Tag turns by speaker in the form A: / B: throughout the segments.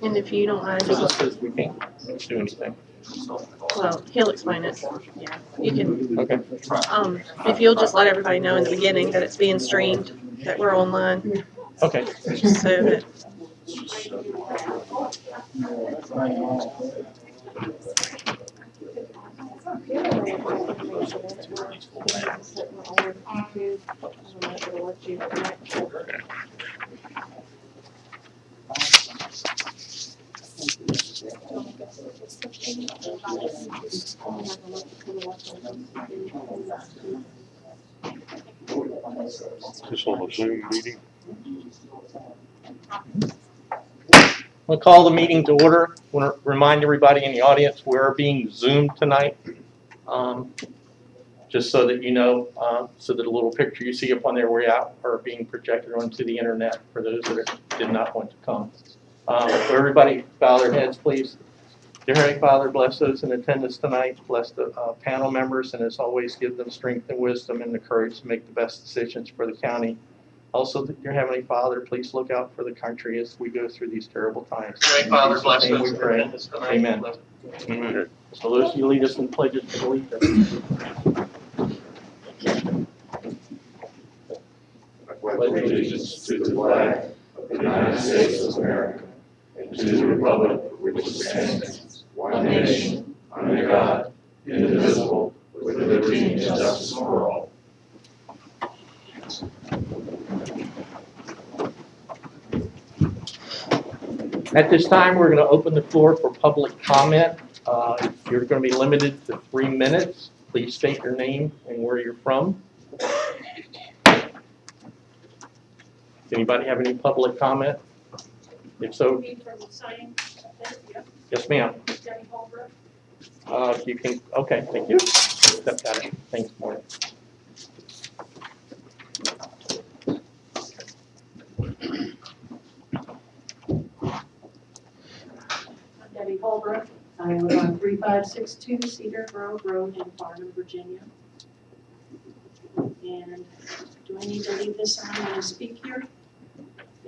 A: And if you don't mind,
B: Because it says we can't do anything.
A: well, he'll explain it. Yeah, you can.
B: Okay.
A: If you'll just let everybody know in the beginning that it's being streamed, that we're online,
B: Okay.
A: so that.
C: Just on a Zoom meeting.
B: We'll call the meeting to order. I want to remind everybody in the audience we're being Zoomed tonight. Just so that you know, so that a little picture you see up on there are being projected onto the internet for those that did not want to come. Everybody bow their heads, please. Dear Heavenly Father, bless those in attendance tonight. Bless the panel members, and as always, give them strength and wisdom and the courage to make the best decisions for the county. Also, dear Heavenly Father, please look out for the country as we go through these terrible times.
D: Heavenly Father, bless
B: In
D: those
B: Jesus' name we pray.
D: tonight.
B: Amen.
C: Amen.
B: So those you lead us in pledges to allegiance.
E: I pledge allegiance to the flag of the United States of America and to the republic for which it stands, one nation, under God, indivisible, with liberty and justice for all.
B: At this time, we're going to open the floor for public comment. You're going to be limited to 3 minutes. Please state your name and where you're from. Anybody have any public comment? If so, yes, ma'am. You can, okay, thank you. Step down. Thanks, Maureen.
F: Debbie Holbrook. I live on 3562 Cedar Grove Road in Farnham, Virginia. And do I need to leave this on when I speak here?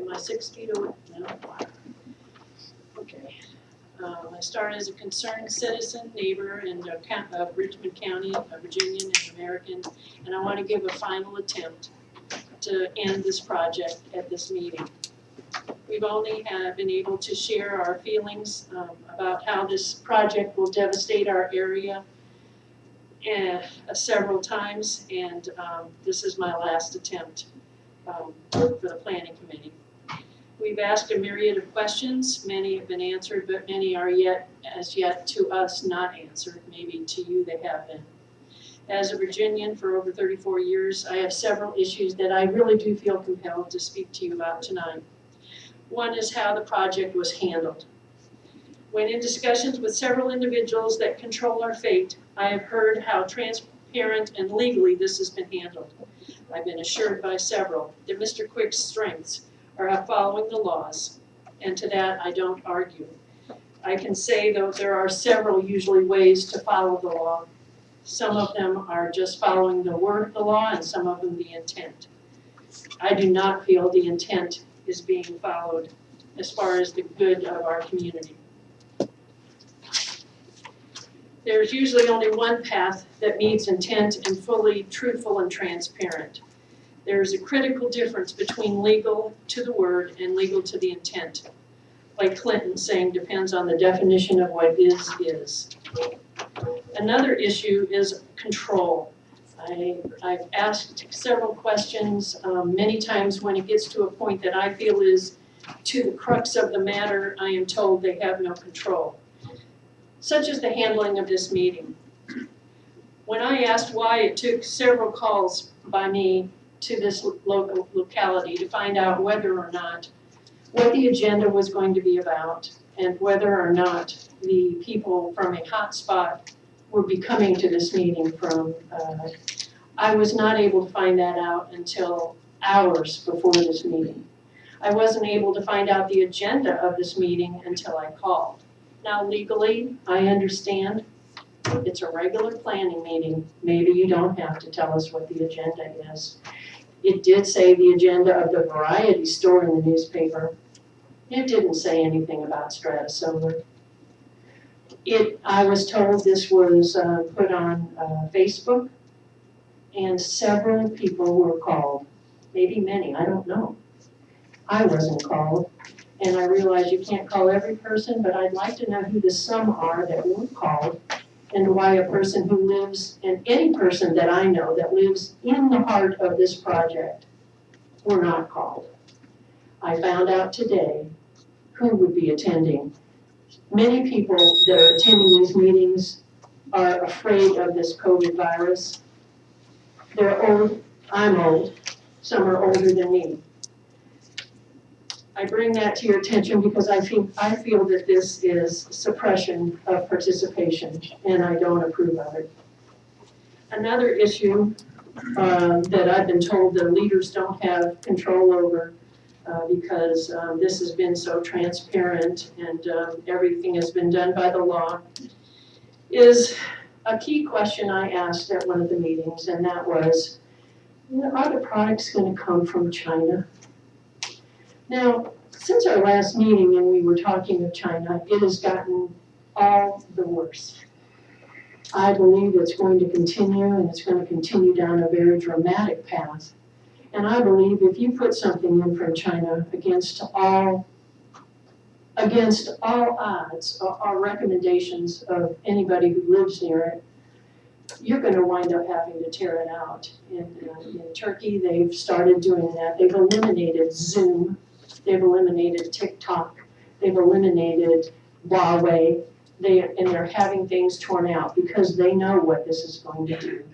F: Am I 6 feet away? No. Okay. I start as a concerned citizen, neighbor in Richmond County, a Virginian and American, and I want to give a final attempt to end this project at this meeting. We've only been able to share our feelings about how this project will devastate our area several times, and this is my last attempt for the planning committee. We've asked a myriad of questions. Many have been answered, but many are as yet to us not answered. Maybe to you they have been. As a Virginian for over 34 years, I have several issues that I really do feel compelled to speak to you about tonight. One is how the project was handled. When in discussions with several individuals that control our fate, I have heard how transparent and legally this has been handled. I've been assured by several that Mr. Quick's strengths are following the laws, and to that I don't argue. I can say, though, there are several usually ways to follow the law. Some of them are just following the word of the law, and some of them the intent. I do not feel the intent is being followed as far as the good of our community. There's usually only one path that meets intent and fully truthful and transparent. There's a critical difference between legal to the word and legal to the intent. Like Clinton saying, depends on the definition of what is. Another issue is control. I've asked several questions many times. When it gets to a point that I feel is to the crux of the matter, I am told they have no control, such as the handling of this meeting. When I asked why, it took several calls by me to this locality to find out whether or not what the agenda was going to be about and whether or not the people from a hot spot would be coming to this meeting from. I was not able to find that out until hours before this meeting. I wasn't able to find out the agenda of this meeting until I called. Now legally, I understand it's a regular planning meeting. Maybe you don't have to tell us what the agenda is. It did say the agenda of the variety store in the newspaper. It didn't say anything about Strata Solar. I was told this was put on Facebook, and several people were called, maybe many, I don't know. I wasn't called, and I realize you can't call every person, but I'd like to know who the some are that were called, and why a person who lives, and any person that I know that lives in the heart of this project were not called. I found out today who would be attending. Many people that are attending these meetings are afraid of this COVID virus. They're old, I'm old, some are older than me. I bring that to your attention because I feel that this is suppression of participation, and I don't approve of it. Another issue that I've been told the leaders don't have control over because this has been so transparent and everything has been done by the law, is a key question I asked at one of the meetings, and that was, are the products going to come from China? Now, since our last meeting and we were talking of China, it has gotten all the worse. I believe it's going to continue, and it's going to continue down a very dramatic path. And I believe if you put something in from China against all odds or recommendations of anybody who lives near it, you're going to wind up having to tear it out. In Turkey, they've started doing that. They've eliminated Zoom. They've eliminated TikTok. They've eliminated Huawei. And they're having things torn out because they know what this is going to do.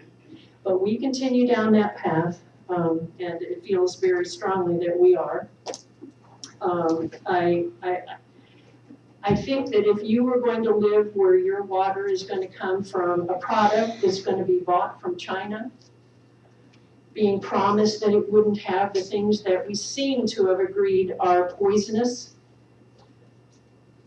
F: But we continue down that path, and it feels very strongly that we are. I think that if you were going to live where your water is going to come from a product that's going to be bought from China, being promised that it wouldn't have the things that we seem to have agreed are poisonous,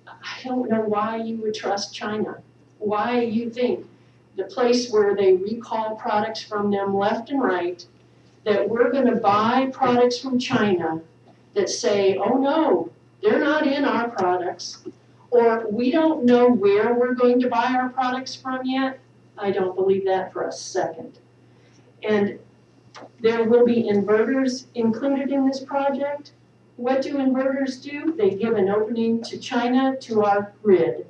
F: I don't know why you would trust China. Why you think the place where they recall products from them left and right, that we're going to buy products from China that say, oh no, they're not in our products, or we don't know where we're going to buy our products from yet. I don't believe that for a second. And there will be inverters included in this project. What do inverters do? They give an opening to China, to our grid.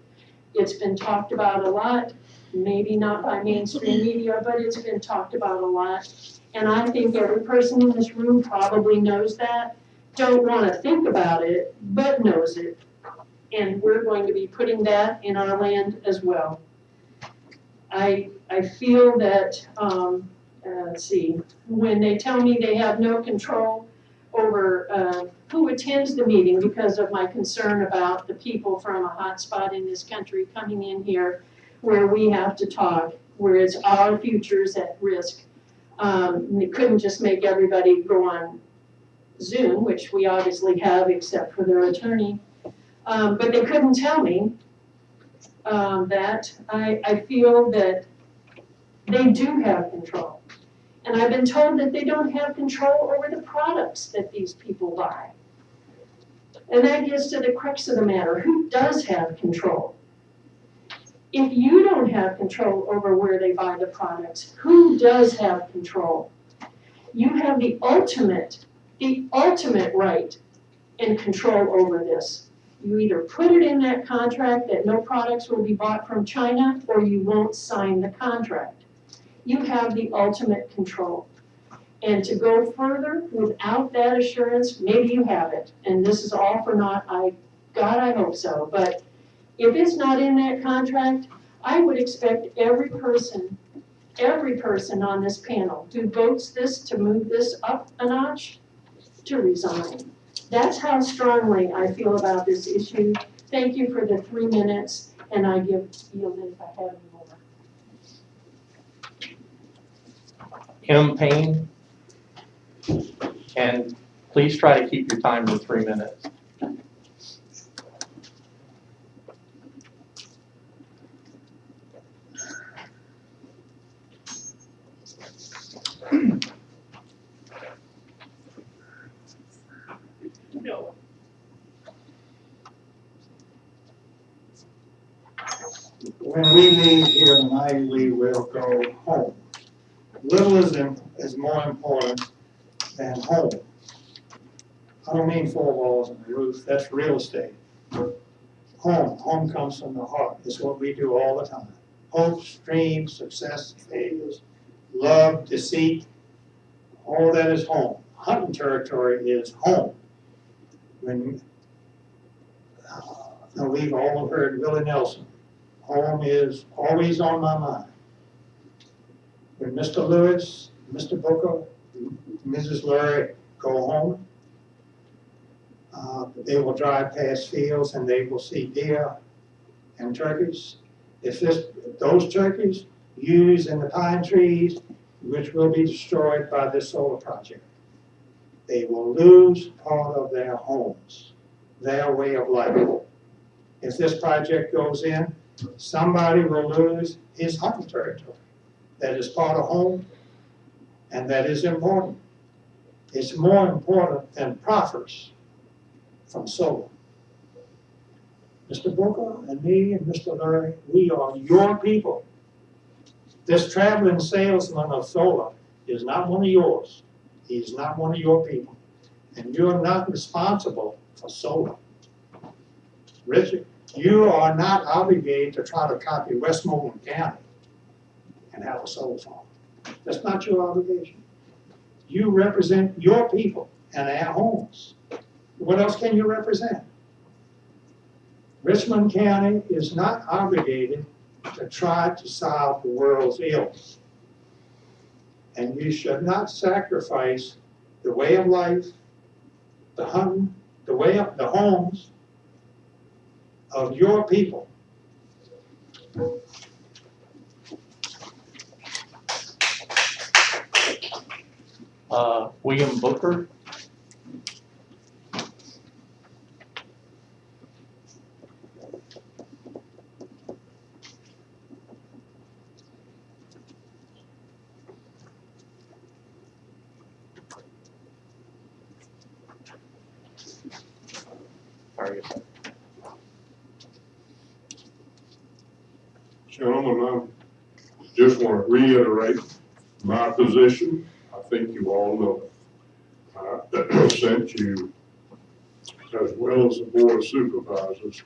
F: It's been talked about a lot, maybe not by mainstream media, but it's been talked about a lot. And I think every person in this room probably knows that. Don't want to think about it, but knows it. And we're going to be putting that in our land as well. I feel that, let's see, when they tell me they have no control over who attends the meeting because of my concern about the people from a hot spot in this country coming in here where we have to talk, where it's our futures at risk. They couldn't just make everybody go on Zoom, which we obviously have except for their attorney. But they couldn't tell me that. I feel that they do have control. And I've been told that they don't have control over the products that these people buy. And that gets to the crux of the matter. Who does have control? If you don't have control over where they buy the products, who does have control? You have the ultimate right and control over this. You either put it in that contract that no products will be bought from China, or you won't sign the contract. You have the ultimate control. And to go further without that assurance, maybe you have it. And this is all for naught. God, I hope so. But if it's not in that contract, I would expect every person on this panel who votes this to move this up a notch to resign. That's how strongly I feel about this issue. Thank you for the 3 minutes, and I yield it if I have any more.
B: Kim Payne, and please try to keep your time to 3 minutes.
F: No.
D: When we leave here tonight, we will go home. Little is more important than home. I don't mean four walls and a roof, that's real estate. Home comes from the heart, it's what we do all the time. Hopes, dreams, success, failures, love, deceit, all that is home. Hunting territory is home. When, we've all heard Willie Nelson, home is always on my mind. When Mr. Lewis, Mr. Booker, Mrs. Lurie go home, they will drive past fields and they will see deer and turkeys. If those turkeys used in the pine trees, which will be destroyed by this solar project, they will lose part of their homes, their way of life. If this project goes in, somebody will lose his hunting territory. That is part of home, and that is important. It's more important than profits from solar. Mr. Booker and me and Mr. Lurie, we are your people. This traveling salesman of solar is not one of yours. He's not one of your people. And you're not responsible for solar. Richard, you are not obligated to try to copy Westmoreland County and have a solar farm. That's not your obligation. You represent your people and our homes. What else can you represent? Richmond County is not obligated to try to solve the world's ills. And you should not sacrifice the way of life, the hunting, the way of the homes of your people.
B: William Booker. Sorry.
C: Gentlemen, I just want to reiterate my position. I think you all know it. I sent you, as well as the Board of Supervisors,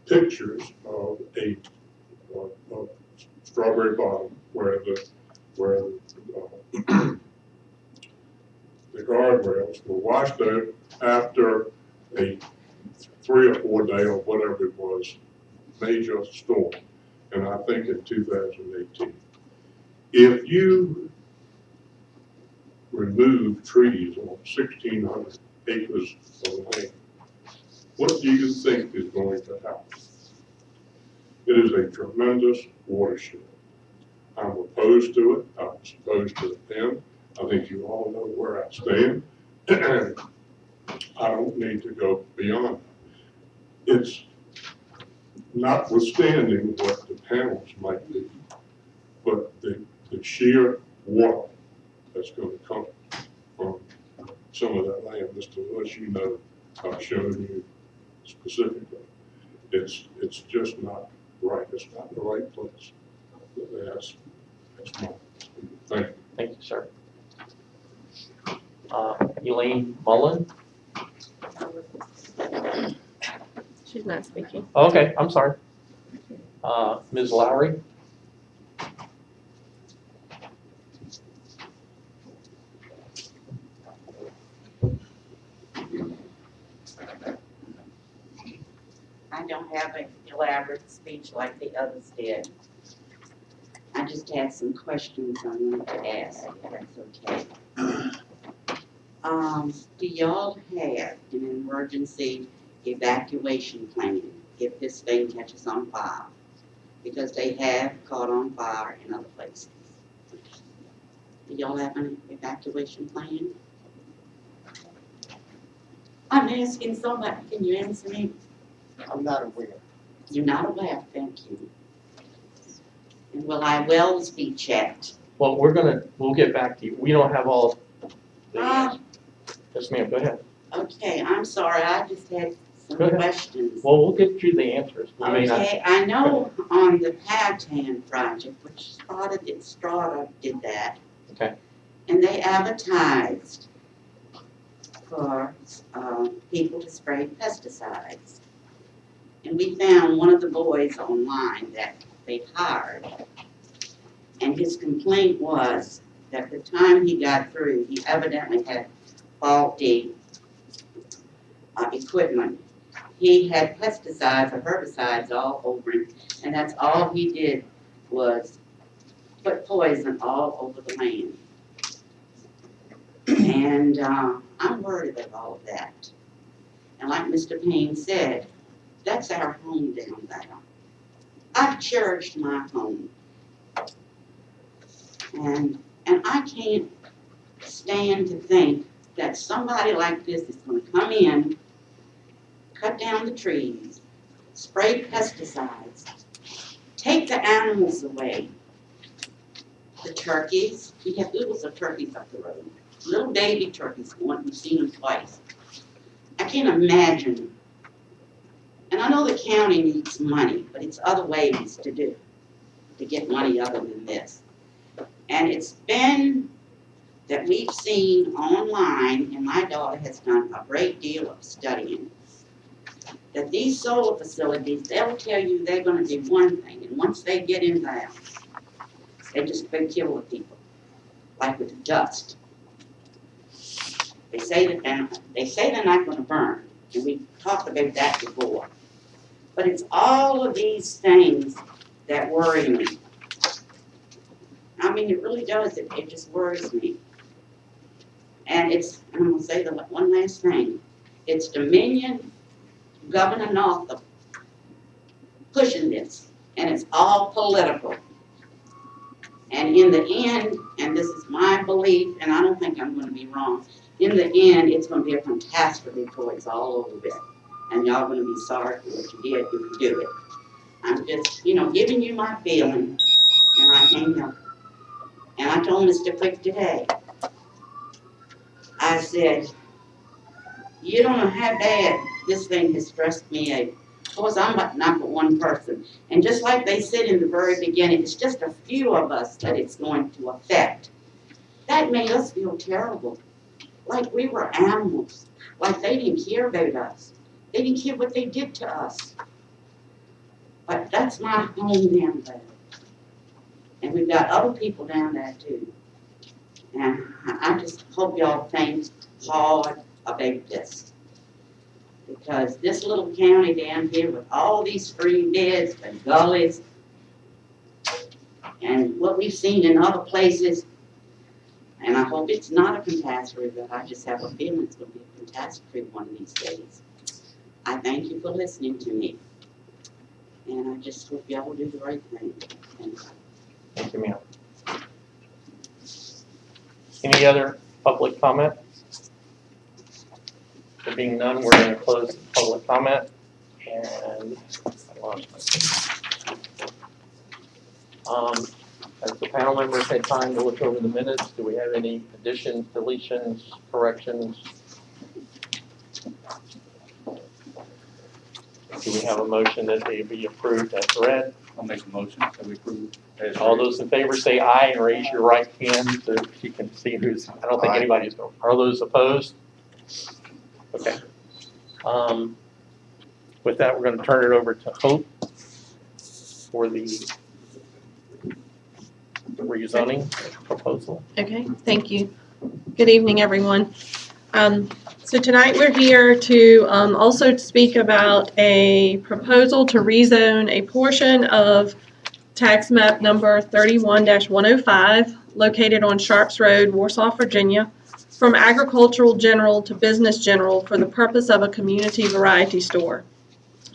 C: pictures of of Strawberry Bottom where the guardrails were washed out after a 3 or 4 day or whatever it was major storm, and I think in 2018. If you remove trees on 1,600 acres of land, what do you think is going to happen? It is a tremendous watershed. I'm opposed to it. I was opposed to it then. I think you all know where I stand. I don't need to go beyond that. It's notwithstanding what the panels might be, but the sheer water that's going to come from some of that land, Mr. Lewis, you know, I've shown you specifically. It's just not right. It's not the right place. That's my, thank you.
B: Thank you, sir. Elaine Mullen.
A: She's not speaking.
B: Okay, I'm sorry. Ms. Lowry.
G: I don't have an elaborate speech like the others did. I just had some questions I wanted to ask, if that's okay. Do y'all have an emergency evacuation plan if this thing catches on fire? Because they have caught on fire in other places. Do y'all have an evacuation plan? I'm asking somebody, can you answer me?
H: I'm not aware.
G: You're not aware, thank you. And will our wells be checked?
B: Well, we'll get back to you. We don't have all the Yes, ma'am, go ahead.
G: Okay, I'm sorry, I just had some
B: Go ahead.
G: questions.
B: Well, we'll get you the answers. We may not.
G: Okay, I know on the Powhatan project, which Strata did that.
B: Okay.
G: And they advertised for people to spray pesticides. And we found one of the boys online that they hired. And his complaint was that the time he got through, he evidently had faulty equipment. He had pesticides or herbicides all over him, and that's all he did was put poison all over the land. And I'm worried about all of that. And like Mr. Payne said, that's our home down there. I've cherished my home. And I can't stand to think that somebody like this is going to come in, cut down the trees, spray pesticides, take the animals away. The turkeys, we have oodles of turkeys up the road. Little baby turkeys, we've seen them twice. I can't imagine. And I know the county needs money, but it's other ways to get money other than this. And it's been that we've seen online, and my daughter has done a great deal of studying, that these solar facilities, they'll tell you they're going to do one thing, and once they get in there, they just go kill the people, like with dust. They say they're not going to burn, and we talked about that before. But it's all of these things that worry me. I mean, it really does. It just worries me. And I'm going to say one last thing. It's Dominion, Governor Northup pushing this, and it's all political. And in the end, and this is my belief, and I don't think I'm going to be wrong, in the end, it's going to be a catastrophe before it's all over with. And y'all going to be sorry for what you did if you do it. I'm just, giving you my feeling, and I can't help it. And I told Mr. Quick today, I said, you don't know how bad this thing has stressed me out. Of course, I'm not but one person. And just like they said in the very beginning, it's just a few of us that it's going to affect. That made us feel terrible. Like we were animals. Like they didn't care about us. They didn't care what they did to us. But that's my home down there. And we've got other people down there too. And I just hope y'all think hard about this. Because this little county down here with all these stream beds and gullies and what we've seen in other places, and I hope it's not a catastrophe, but I just have a feeling it's going to be a catastrophe one of these days. I thank you for listening to me. And I just hope y'all will do the right thing.
B: Thank you, ma'am. Any other public comment? There being none, we're going to close the public comment. And I lost my as the panel members had time to look over the minutes, do we have any additions, deletions, corrections? Do we have a motion that they be approved as read?
E: I'll make a motion that we approve.
B: All those in favor say aye and raise your right hand so you can see who's, I don't think anybody's going. Are those opposed? Okay. With that, we're going to turn it over to Hope for the rezoning proposal.
A: Okay, thank you. Good evening, everyone. So tonight we're here to also speak about a proposal to rezone a portion of tax map number 31-105 located on Sharps Road, Warsaw, Virginia, from agricultural general to business general for the purpose of a community variety store.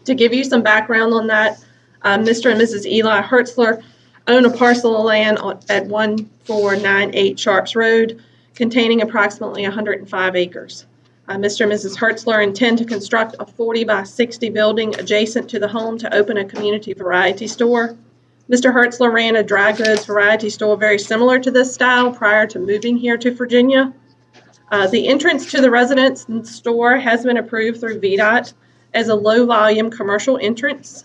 A: To give you some background on that, Mr. and Mrs. Eli Hertzler own a parcel of land at 1498 Sharps Road containing approximately 105 acres. Mr. and Mrs. Hertzler intend to construct a 40 by 60 building adjacent to the home to open a community variety store. Mr. Hertzler ran a dry goods variety store very similar to this style prior to moving here to Virginia. The entrance to the residence and store has been approved through VDOT as a low-volume commercial entrance.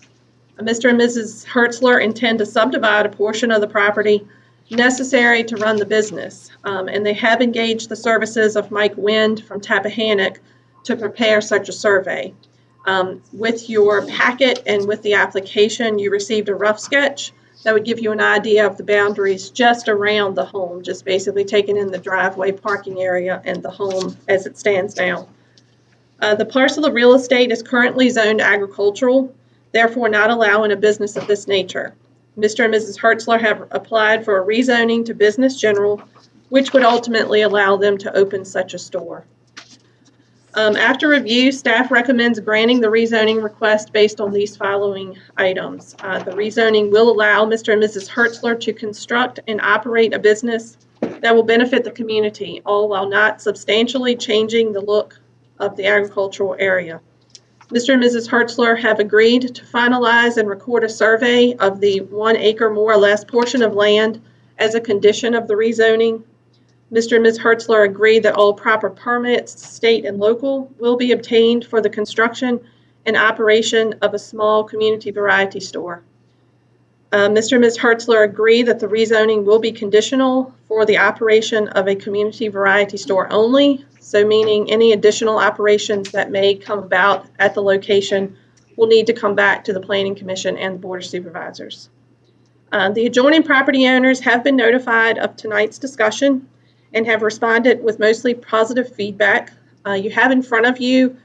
A: Mr. and Mrs. Hertzler intend to subdivide a portion of the property necessary to run the business, and they have engaged the services of Mike Wind from Tappahannock to prepare such a survey. With your packet and with the application, you received a rough sketch that would give you an idea of the boundaries just around the home, just basically taking in the driveway, parking area, and the home as it stands now. The parcel of real estate is currently zoned agricultural, therefore not allowing a business of this nature. Mr. and Mrs. Hertzler have applied for a rezoning to business general, which would ultimately allow them to open such a store. After review, staff recommends granting the rezoning request based on these following items. The rezoning will allow Mr. and Mrs. Hertzler to construct and operate a business that will benefit the community, all while not substantially changing the look of the agricultural area. Mr. and Mrs. Hertzler have agreed to finalize and record a survey of the 1 acre more or less portion of land as a condition of the rezoning. Mr. and Ms. Hertzler agree that all proper permits, state and local, will be obtained for the construction and operation of a small community variety store. Mr. and Ms. Hertzler agree that the rezoning will be conditional for the operation of a community variety store only, so meaning any additional operations that may come about at the location will need to come back to the Planning Commission and the Board of Supervisors. The adjoining property owners have been notified of tonight's discussion and have responded with mostly positive feedback. You have in front of you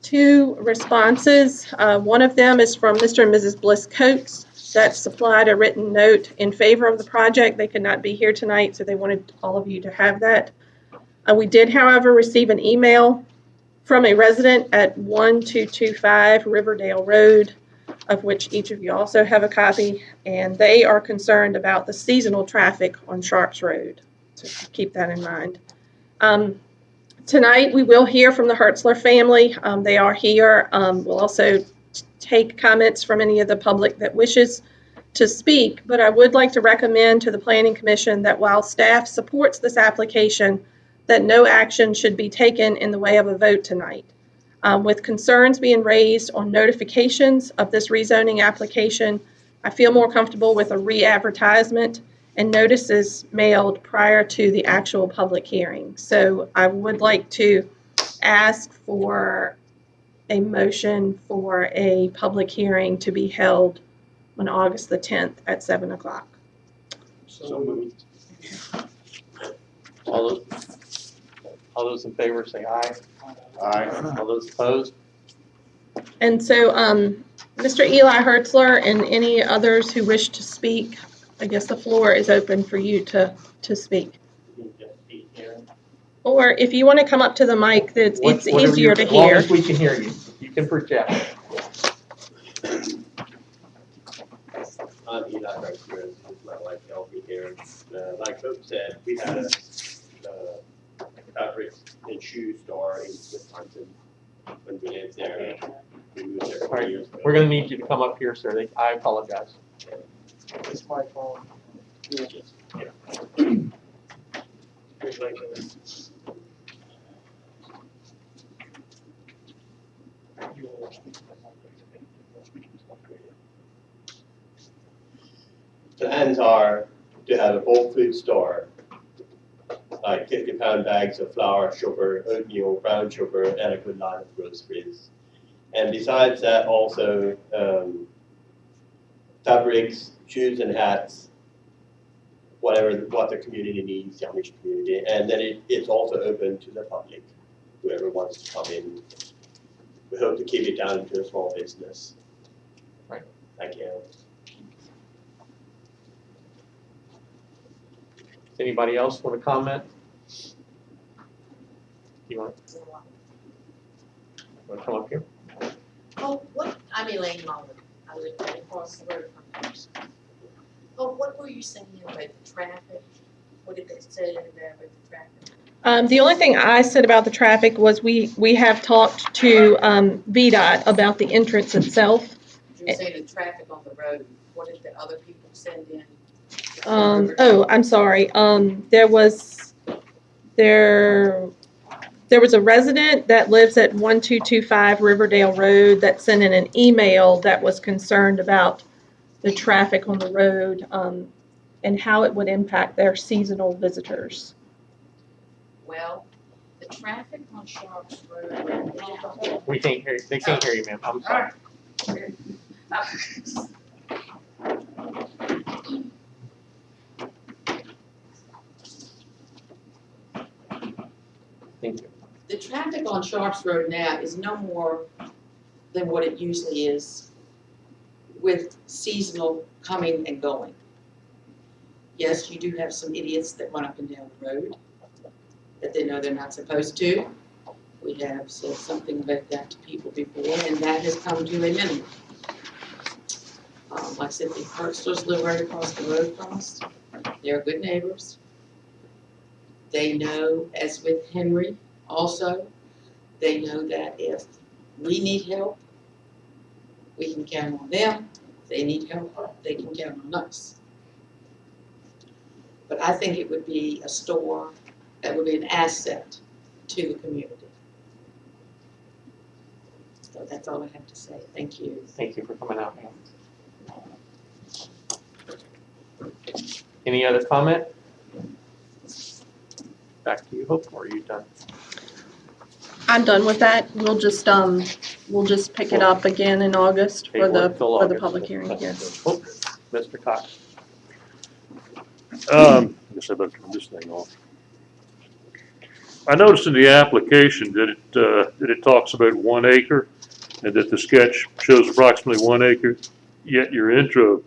A: 2 responses. One of them is from Mr. and Mrs. Bliss Coates that supplied a written note in favor of the project. They could not be here tonight, so they wanted all of you to have that. We did, however, receive an email from a resident at 1225 Riverdale Road, of which each of you also have a copy, and they are concerned about the seasonal traffic on Sharps Road. So keep that in mind. Tonight we will hear from the Hertzler family. They are here. We'll also take comments from any of the public that wishes to speak, but I would like to recommend to the Planning Commission that while staff supports this application, that no action should be taken in the way of a vote tonight. With concerns being raised on notifications of this rezoning application, I feel more comfortable with a re-advertisement and notices mailed prior to the actual public hearing. So I would like to ask for a motion for a public hearing to be held on August the 10th at 7 o'clock.
E: So moved.
B: All those in favor say aye.
E: Aye.
B: All those opposed?
A: And so Mr. Eli Hertzler and any others who wish to speak, I guess the floor is open for you to speak. Or if you want to come up to the mic, it's
B: Whatever
A: easier to
B: As long
A: hear.
B: as we can hear you. You can project.
H: I'm Eli Hertzler, this is my wife Elfie here. Like Coach said, we had a fabric and shoe store in Wisconsin when we lived there. We moved there 4 years ago.
B: We're going to need you to come up here, sir. I apologize.
H: It's my phone. Yeah. Plans are to have a bulk food store, like 50-pound bags of flour, sugar, oatmeal, brown sugar, and a good line of groceries. And besides that, also fabrics, shoes and hats, what the community needs, the Amish community. And then it's also open to the public, whoever wants to come in. We hope to keep it down to a small business.
B: Right.
H: Thank you.
B: Does anybody else want to comment? You want to come up here?
I: Oh, what, I'm Elaine Mullen, I live right across the road from here. Oh, what were you saying about the traffic? What did they say about the traffic?
A: The only thing I said about the traffic was we have talked to VDOT about the entrance itself.
I: You were saying the traffic on the road, what did the other people send in?
A: Oh, I'm sorry. There There was a resident that lives at 1225 Riverdale Road that sent in an email that was concerned about the traffic on the road and how it would impact their seasonal visitors.
I: Well, the traffic on Sharps Road right now.
B: We can't hear, they can't hear you, ma'am, I'm sorry. Thank you.
I: The traffic on Sharps Road now is no more than what it usually is with seasonal coming and going. Yes, you do have some idiots that run up and down the road that they know they're not supposed to. We have said something about that to people before, and that has come to a minimum. Like I said, the park stores live right across the road from us. They're good neighbors. They know, as with Henry also, they know that if we need help, we can count on them. If they need help, they can count on us. But I think it would be a store that would be an asset to the community. So that's all I have to say. Thank you.
B: Thank you for coming out, ma'am. Any other comment? Back to you, Hope, or are you done?
A: I'm done with that. We'll just pick it up again in August for the public hearing, yes.
B: Oh, Mr. Cox.
J: I guess I better turn this thing off. I noticed in the application that it talks about 1 acre and that the sketch shows approximately 1 acre, yet your intro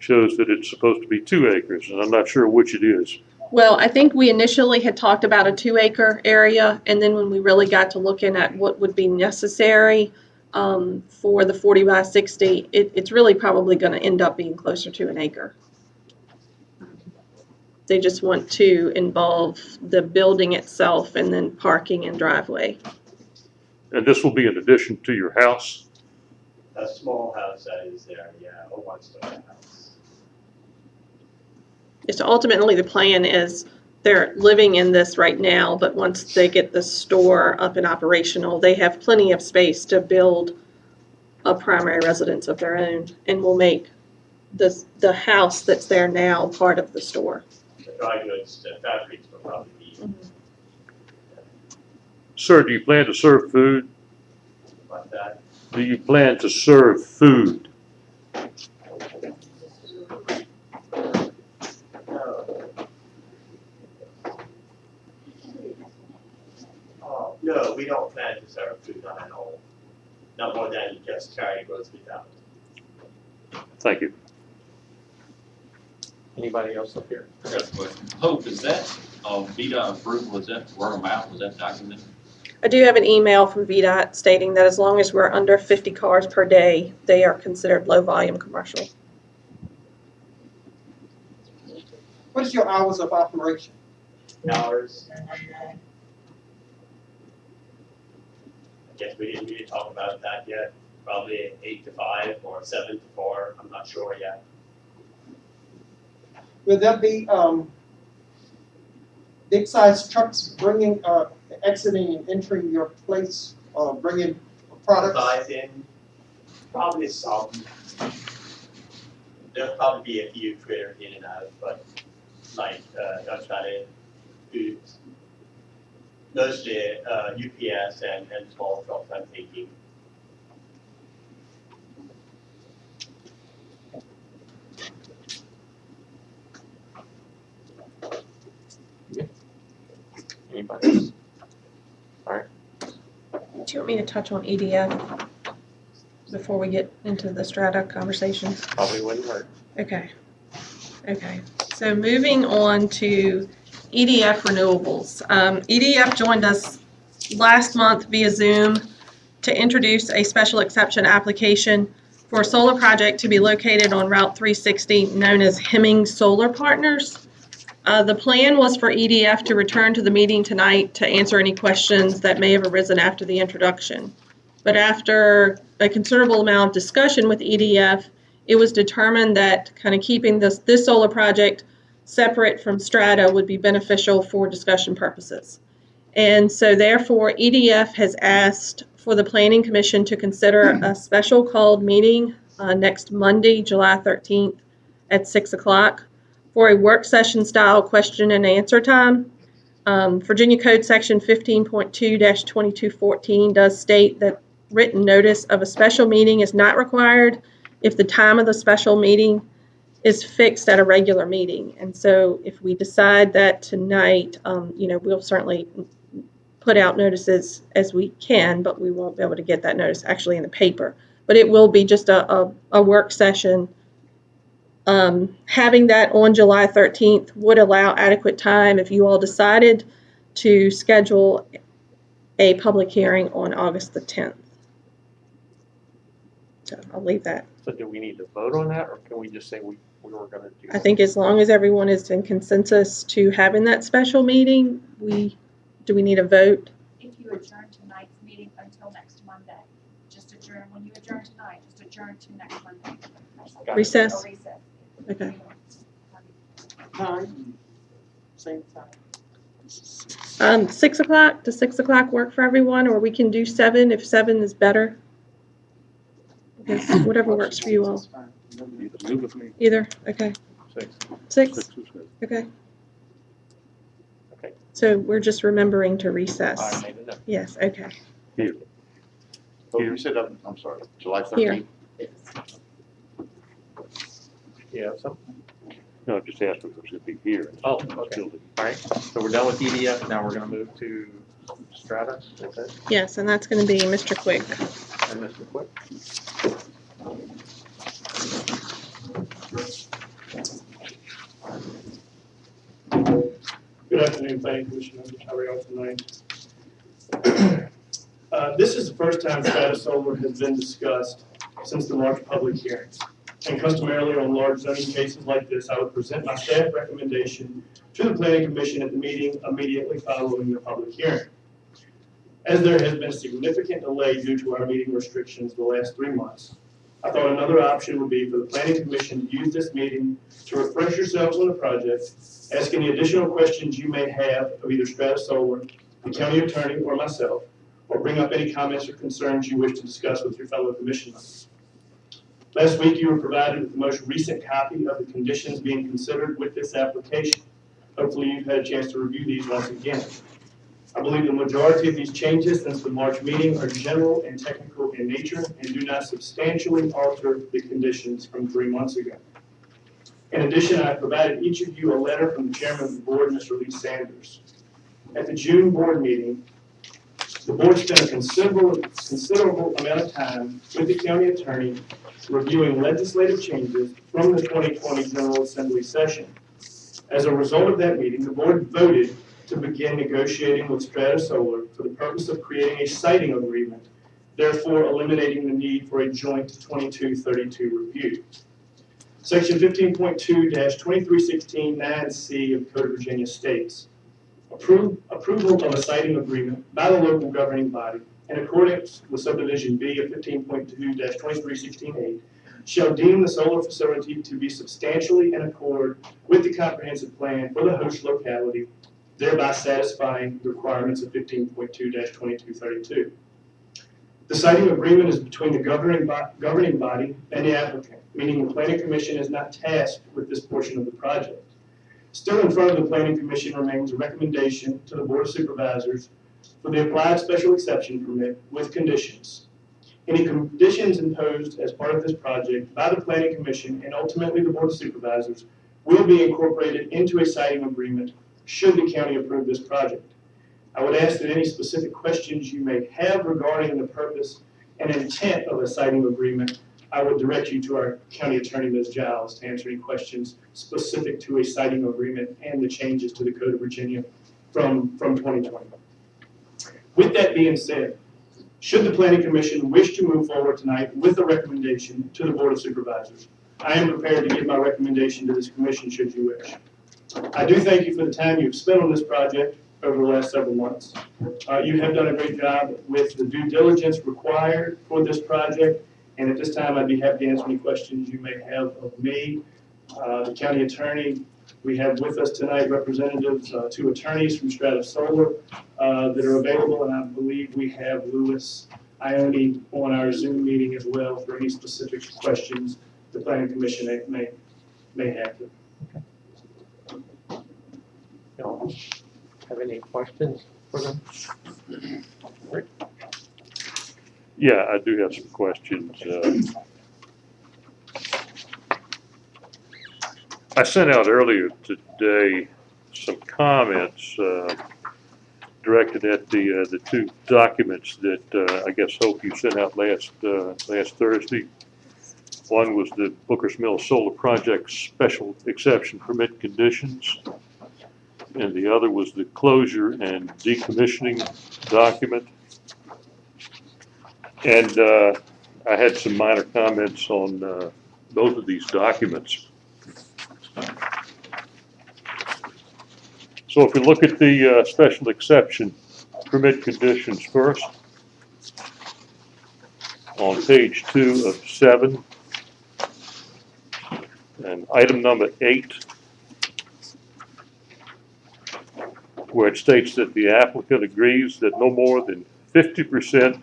J: shows that it's supposed to be 2 acres, and I'm not sure which it is.
A: Well, I think we initially had talked about a 2-acre area, and then when we really got to looking at what would be necessary for the 40 by 60, it's really probably going to end up being closer to 1 acre. They just want to involve the building itself and then parking and driveway.
J: And this will be in addition to your house?
H: A small house that is there, yeah, a one-story house.
A: So ultimately, the plan is they're living in this right now, but once they get the store up and operational, they have plenty of space to build a primary residence of their own, and will make the house that's there now part of the store.
H: The dry goods, the fabrics will probably be
J: Sir, do you plan to serve food?
H: like that.
J: Do you plan to serve food?
H: No, we don't plan to serve food, not at all. Not more than just carry groceries out.
J: Thank you.
B: Anybody else up here?
K: I got a question. Hope, is that, VDOT approval, is that word of mouth, was that documented?
A: I do have an email from VDOT stating that as long as we're under 50 cars per day, they are considered low-volume commercial.
L: What is your hours of operation?
H: Hours. I guess we didn't really talk about that yet. Probably 8 to 5 or 7 to 4. I'm not sure yet.
L: Will there be big size trucks bringing, exiting and entering your place, bringing products?
H: Size in, probably some. There'll probably be a few critters in and out, but like Dutch Valley, foods. Mostly UPS and small trucks, I'm thinking.
B: Anybody else? All right.
A: Do you want me to touch on EDF before we get into the strata conversations?
B: Probably wouldn't hurt.
A: Okay. Okay. So moving on to EDF renewables. EDF joined us last month via Zoom to introduce a special exception application for a solar project to be located on Route 360 known as Hemming Solar Partners. The plan was for EDF to return to the meeting tonight to answer any questions that may have arisen after the introduction. But after a considerable amount of discussion with EDF, it was determined that kind of keeping this solar project separate from strata would be beneficial for discussion purposes. And so therefore, EDF has asked for the Planning Commission to consider a special called meeting next Monday, July 13th at 6 o'clock for a work session style question and answer time. Virginia Code Section 15.2-2214 does state that written notice of a special meeting is not required if the time of the special meeting is fixed at a regular meeting. And so if we decide that tonight, we'll certainly put out notices as we can, but we won't be able to get that notice actually in the paper. But it will be just a work session. Having that on July 13th would allow adequate time if you all decided to schedule a public hearing on August the 10th. So I'll leave that.
B: So do we need to vote on that, or can we just say we were gonna do?
A: I think as long as everyone is in consensus to having that special meeting, do we need a vote?
M: If you adjourn tonight's meeting until next Monday, just adjourn, when you adjourn tonight, just adjourn to next Monday.
B: Got it.
A: Recess?
M: Or recess.
A: Okay.
L: Time, same time.
A: 6 o'clock, does 6 o'clock work for everyone, or we can do 7 if 7 is better? Because whatever works for you all.
J: Move with me.
A: Either, okay.
B: 6.
A: 6,
J: Six is good.
A: okay.
B: Okay.
A: So we're just remembering to
B: I
A: recess.
B: made it up.
A: Yes, okay.
E: Oh, you said, I'm sorry, July
A: Here.
E: 13th?
B: Yeah, so,
J: No, just ask if it's gonna be here.
B: oh, okay. All right, so we're done with EDF, now we're gonna move to Strata, okay,
A: Yes, and that's going to be Mr. Quick.
B: and Mr. Quick.
N: Good afternoon, Planning Commission members. How are y'all tonight? This is the first time strata solar has been discussed since the March public hearings. And customarily on large zoning cases like this, I would present my staff recommendation to the Planning Commission at the meeting immediately following the public hearing. As there has been significant delay due to our meeting restrictions the last 3 months, I thought another option would be for the Planning Commission to use this meeting to refresh yourselves on the project, ask any additional questions you may have of either Strata Solar, the county attorney, or myself, or bring up any comments or concerns you wish to discuss with your fellow commission members. Last week, you were provided with the most recent copy of the conditions being considered with this application. Hopefully, you've had a chance to review these once again. I believe the majority of these changes since the March meeting are general and technical in nature and do not substantially alter the conditions from 3 months ago. In addition, I provided each of you a letter from the chairman of the board, Mr. Lee Sanders. At the June board meeting, the board spent a considerable amount of time with the county attorney reviewing legislative changes from the 2020 General Assembly session. As a result of that meeting, the board voted to begin negotiating with Strata Solar for the purpose of creating a siting agreement, therefore eliminating the need for a joint 2232 review. Section 15.2-2316-9C of Code of Virginia states, approval of a siting agreement by the local governing body in accordance with subdivision B of 15.2-2316-8 shall deem the solar facility to be substantially in accord with the comprehensive plan for the host locality, thereby satisfying the requirements of 15.2-2232. The siting agreement is between the governing body and the applicant, meaning the Planning Commission is not tasked with this portion of the project. Still in front of the Planning Commission remains a recommendation to the Board of Supervisors for the applied special exception permit with conditions. Any conditions imposed as part of this project by the Planning Commission and ultimately the Board of Supervisors will be incorporated into a siting agreement should the county approve this project. I would ask that any specific questions you may have regarding the purpose and intent of a siting agreement, I would direct you to our county attorney, Ms. Giles, to answer any questions specific to a siting agreement and the changes to the Code of Virginia from 2020. With that being said, should the Planning Commission wish to move forward tonight with a recommendation to the Board of Supervisors, I am prepared to give my recommendation to this commission should you wish. I do thank you for the time you've spent on this project over the last several months. You have done a great job with the due diligence required for this project, and at this time I'd be happy to answer any questions you may have of me, the county attorney, We have with us tonight representatives, two attorneys from Strata Solar that are available, and I believe we have Louis Ione on our Zoom meeting as well for any specific questions the planning commission may have.
B: Y'all have any questions for them?
J: Yeah, I do have some questions. I sent out earlier today some comments directed at the two documents that I guess Hope you sent out last Thursday. One was the Booker's Mill Solar Project Special Exception Permit Conditions, and the other was the closure and decommissioning document. And I had some minor comments on both of these documents. So if we look at the special exception permit conditions first, on page 2 of 7, and item number 8, where it states that the applicant agrees that no more than 50%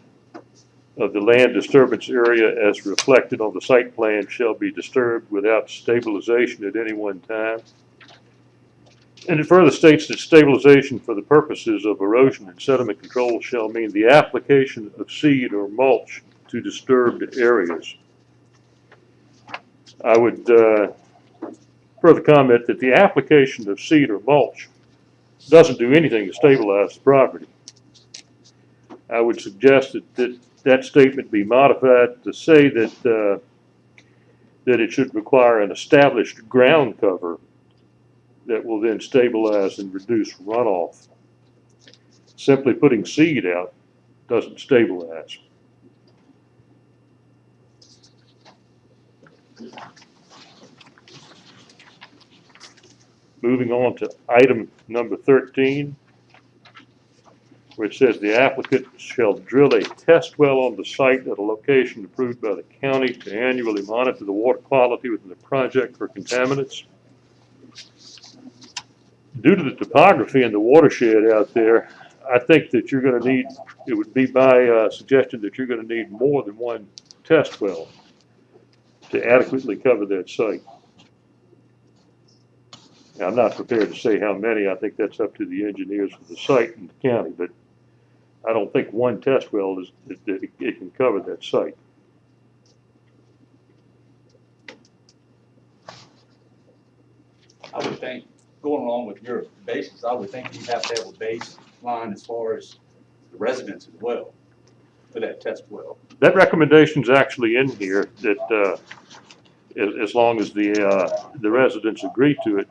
J: of the land disturbance area as reflected on the site plan shall be disturbed without stabilization at any one time. And it further states that stabilization for the purposes of erosion and sediment control shall mean the application of seed or mulch to disturbed areas. I would further comment that the application of seed or mulch doesn't do anything to stabilize the property. I would suggest that statement be modified to say that it should require an established ground cover that will then stabilize and reduce runoff. Simply putting seed out doesn't stabilize. Moving on to item number 13, where it says the applicant shall drill a test well on the site at a location approved by the county to annually monitor the water quality within the project for contaminants. Due to the topography and the watershed out there, I think that you're going to need, it would be my suggestion that you're going to need more than one test well to adequately cover that site. Now, I'm not prepared to say how many. I think that's up to the engineers of the site and the county, but I don't think one test well it can cover that site.
K: I would think, going along with your basis, I would think you'd have to have a baseline as far as the residents as well for that test well.
J: That recommendation's actually in here that as long as the residents agree to it,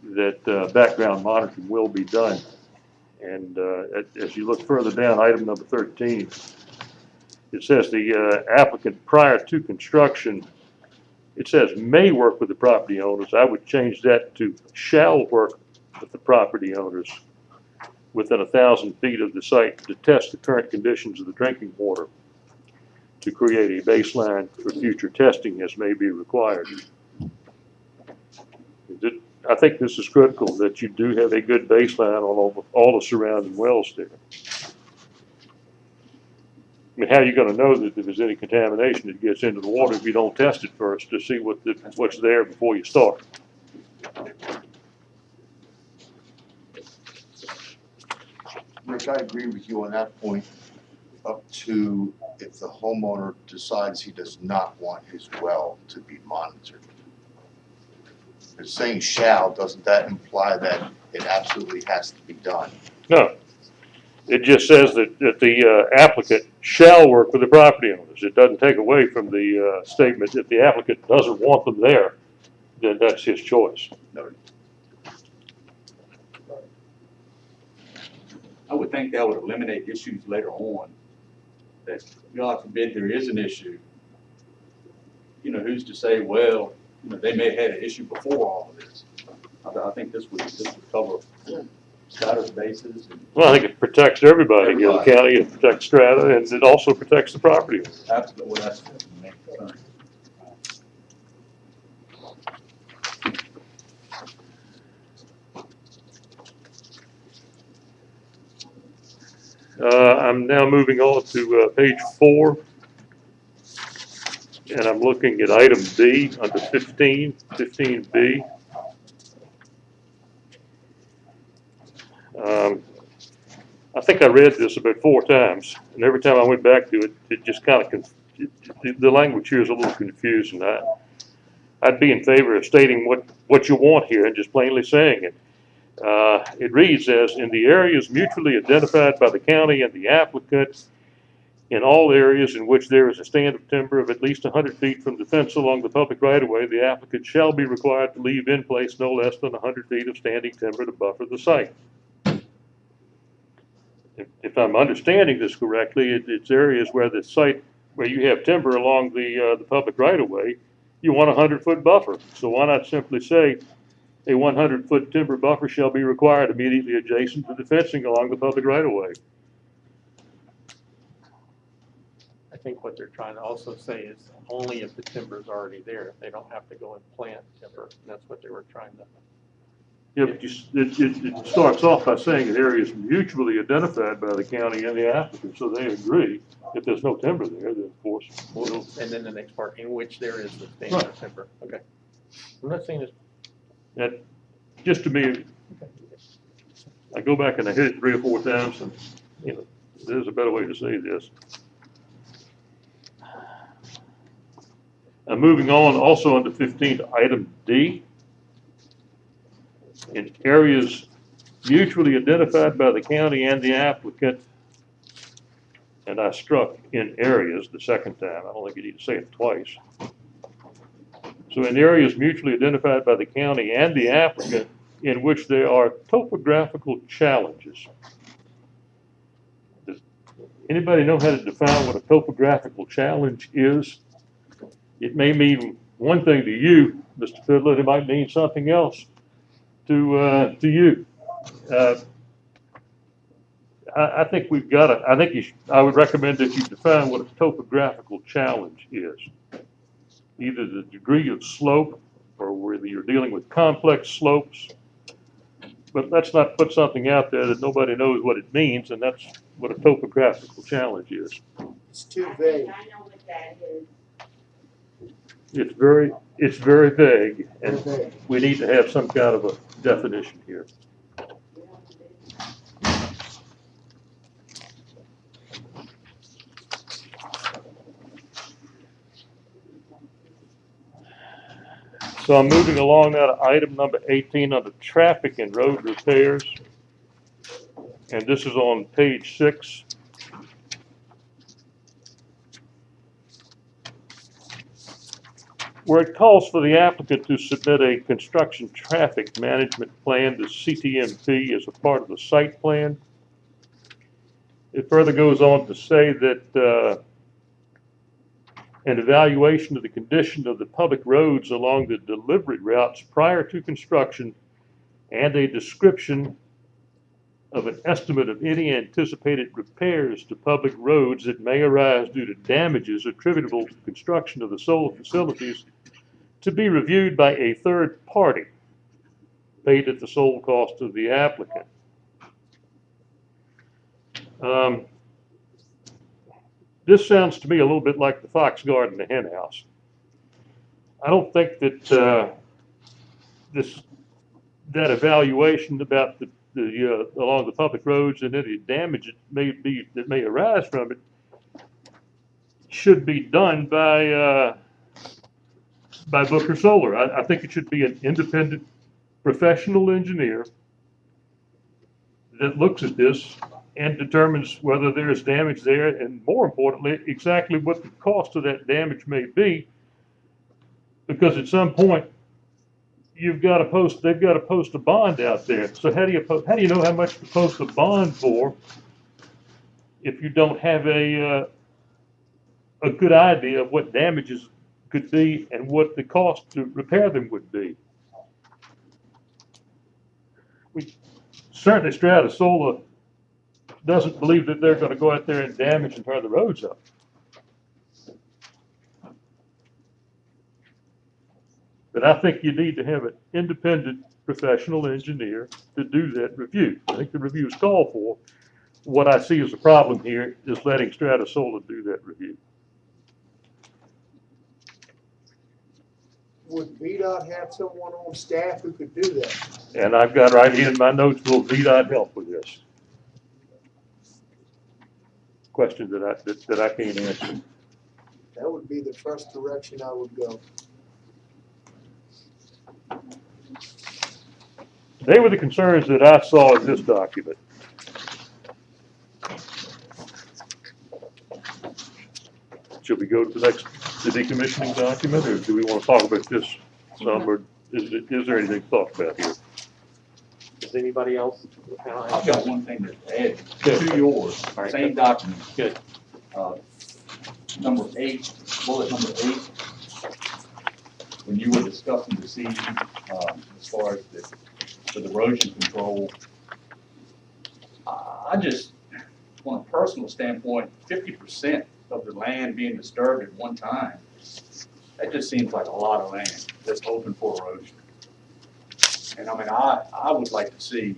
J: that background monitoring will be done. And as you look further down, item number 13, it says the applicant prior to construction, it says may work with the property owners. I would change that to shall work with the property owners within 1,000 feet of the site to test the current conditions of the drinking water to create a baseline for future testing as may be required. I think this is critical that you do have a good baseline on all the surrounding wells there. I mean, how are you going to know that if there's any contamination that gets into the water if you don't test it first to see what's there before you start?
E: Rich, I agree with you on that point, up to if the homeowner decides he does not want his well to be monitored. But saying shall, doesn't that imply that it absolutely has to be done?
J: No. It just says that the applicant shall work with the property owners. It doesn't take away from the statement that the applicant doesn't want them there, then that's his choice.
E: No.
K: I would think that would eliminate issues later on, that God forbid there is an issue. You know, who's to say, well, you know, they may have had an issue before all of this. I think this would cover Strata's bases.
J: Well, I think it protects everybody. Hill County, it protects Strata, and it also protects the property owners.
K: Absolutely, well, that's the main concern.
J: I'm now moving on to page 4, and I'm looking at item B under 15B. I think I read this about 4 times, and every time I went back to it, it just kind of, the language here is a little confusing. I'd be in favor of stating what you want here and just plainly saying it. It reads as, in the areas mutually identified by the county and the applicant, in all areas in which there is a stand of timber of at least 100 feet from the fence along the public right-of-way, the applicant shall be required to leave in place no less than 100 feet of standing timber to buffer the site. If I'm understanding this correctly, it's areas where the site, where you have timber along the public right-of-way, you want a 100-foot buffer. So why not simply say a 100-foot timber buffer shall be required immediately adjacent to the fencing along the public right-of-way?
B: I think what they're trying to also say is only if the timber's already there. They don't have to go and plant timber. That's what they were trying to.
J: Yeah, but it starts off by saying in areas mutually identified by the county and the applicant, so they agree. If there's no timber there, then of course.
B: Well, and then the next part, in which there is the stand of timber. Okay. I'm not saying it's.
J: That, just to me, I go back and I hit it 3 or 4 times, and you know, there's a better way to say this. Moving on, also under 15, item D. In areas mutually identified by the county and the applicant, and I struck in areas the second time. I don't think you need to say it twice. So in areas mutually identified by the county and the applicant in which there are topographical challenges. Does anybody know how to define what a topographical challenge is? It may mean one thing to you, Mr. Fiddler, it might mean something else to you. I think we've got to, I think you should, I would recommend that you define what a topographical challenge is. Either the degree of slope or whether you're dealing with complex slopes. But let's not put something out there that nobody knows what it means, and that's what a topographical challenge is.
L: It's too vague.
G: I know what that is.
J: It's very vague, and we need to have some kind of a definition here. So I'm moving along now to item number 18 under traffic and road repairs. And this is on page 6. Where it calls for the applicant to submit a construction traffic management plan to CTMP as a part of the site plan. It further goes on to say that an evaluation of the condition of the public roads along the delivery routes prior to construction and a description of an estimate of any anticipated repairs to public roads that may arise due to damages attributable to the construction of the solar facilities to be reviewed by a third party, paid at the sole cost of the applicant. This sounds to me a little bit like the fox guard and the hen house. I don't think that that evaluation about the along the public roads and any damage that may arise from it should be done by Booker Solar. I think it should be an independent professional engineer that looks at this and determines whether there is damage there, and more importantly, exactly what the cost of that damage may be. Because at some point, they've got to post a bond out there. So how do you know how much to post a bond for if you don't have a good idea of what damages could be and what the cost to repair them would be? Certainly Strata Solar doesn't believe that they're going to go out there and damage and tear the roads up. But I think you need to have an independent professional engineer to do that review. I think the review is called for what I see as a problem here is letting Strata Solar do that review.
O: Would VDOT have someone on staff who could do that?
J: And I've got right here in my notes, will VDOT help with this? Question that I can't answer.
O: That would be the first direction I would go.
J: They were the concerns that I saw in this document. Should we go to the decommissioning document, or do we want to talk about this some, or is there anything to talk about here?
B: Does anybody else?
K: I've got one thing to add
B: Good.
K: to yours,
B: All right,
K: same document.
B: Good.
K: Number 8, bullet number 8, when you were discussing the seed, as far as the erosion control, I just, on a personal standpoint, 50% of the land being disturbed at one time, that just seems like a lot of land that's open for erosion. And I mean, I would like to see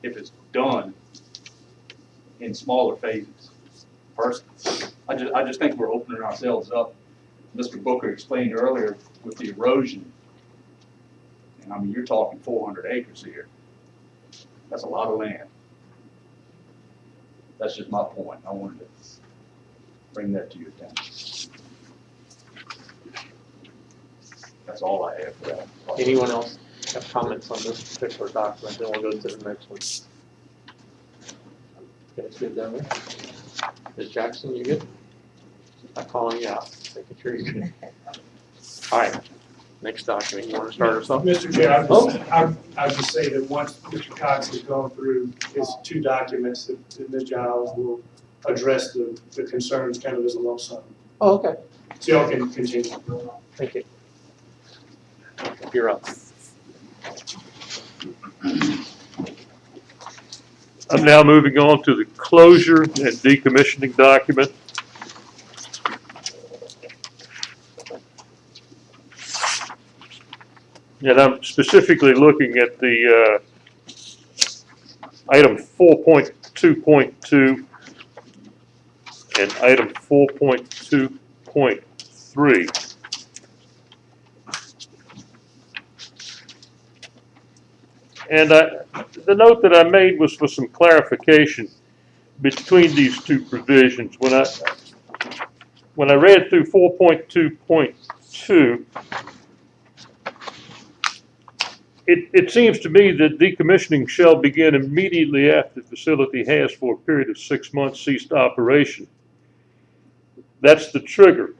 K: if it's done in smaller phases. Personally, I just think we're opening ourselves up. Mr. Booker explained earlier with the erosion, and I mean, you're talking 400 acres here. That's a lot of land. That's just my point. I wanted to bring that to your attention. That's all I have for that.
B: Anyone else have comments on this particular document? Then we'll go to the next one. Okay, it's good down there. Ms. Jackson, you good? Not calling you out, making sure you're good. All right, next document. You want to start us off?
N: Mr. Chair, I'll just say that once Mr. Cox has gone through his 2 documents, that Ms. Giles will address the concerns kind of as a lump sum.
B: Oh, okay.
N: So y'all can continue.
B: Thank you. You're up.
J: I'm now moving on to the closure and decommissioning document. And I'm specifically looking at the item 4.2.2 and item 4.2.3. And the note that I made was for some clarification between these 2 provisions. When I read through 4.2.2, it seems to me that decommissioning shall begin immediately after the facility has, for a period of 6 months, ceased operation. That's the trigger.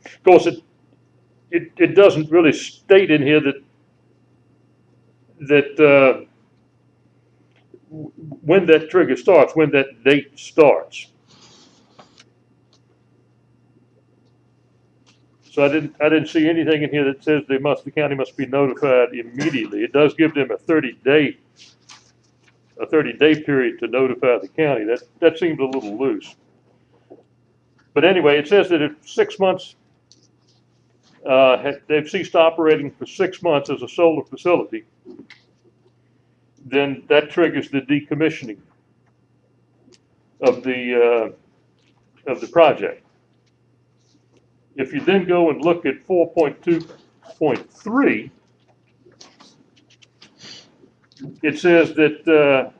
J: Of course, it doesn't really state in here that when that trigger starts, when that date starts. So I didn't see anything in here that says the county must be notified immediately. It does give them a 30-day period to notify the county. That seems a little loose. But anyway, it says that if 6 months, they've ceased operating for 6 months as a solar facility, then that triggers the decommissioning of the project. If you then go and look at 4.2.3, it says that the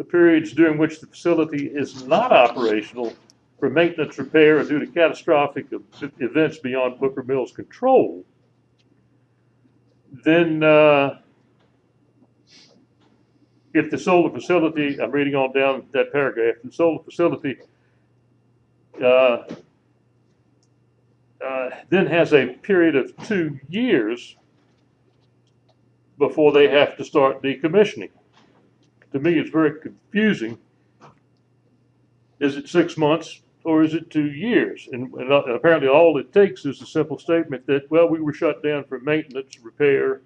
J: periods during which the facility is not operational for maintenance, repair, or due to catastrophic events beyond Booker Mill's control, then if the solar facility, I'm reading on down that paragraph, the solar facility then has a period of 2 years before they have to start decommissioning. To me, it's very confusing. Is it 6 months or is it 2 years? And apparently all it takes is a simple statement that, well, we were shut down for maintenance, repair,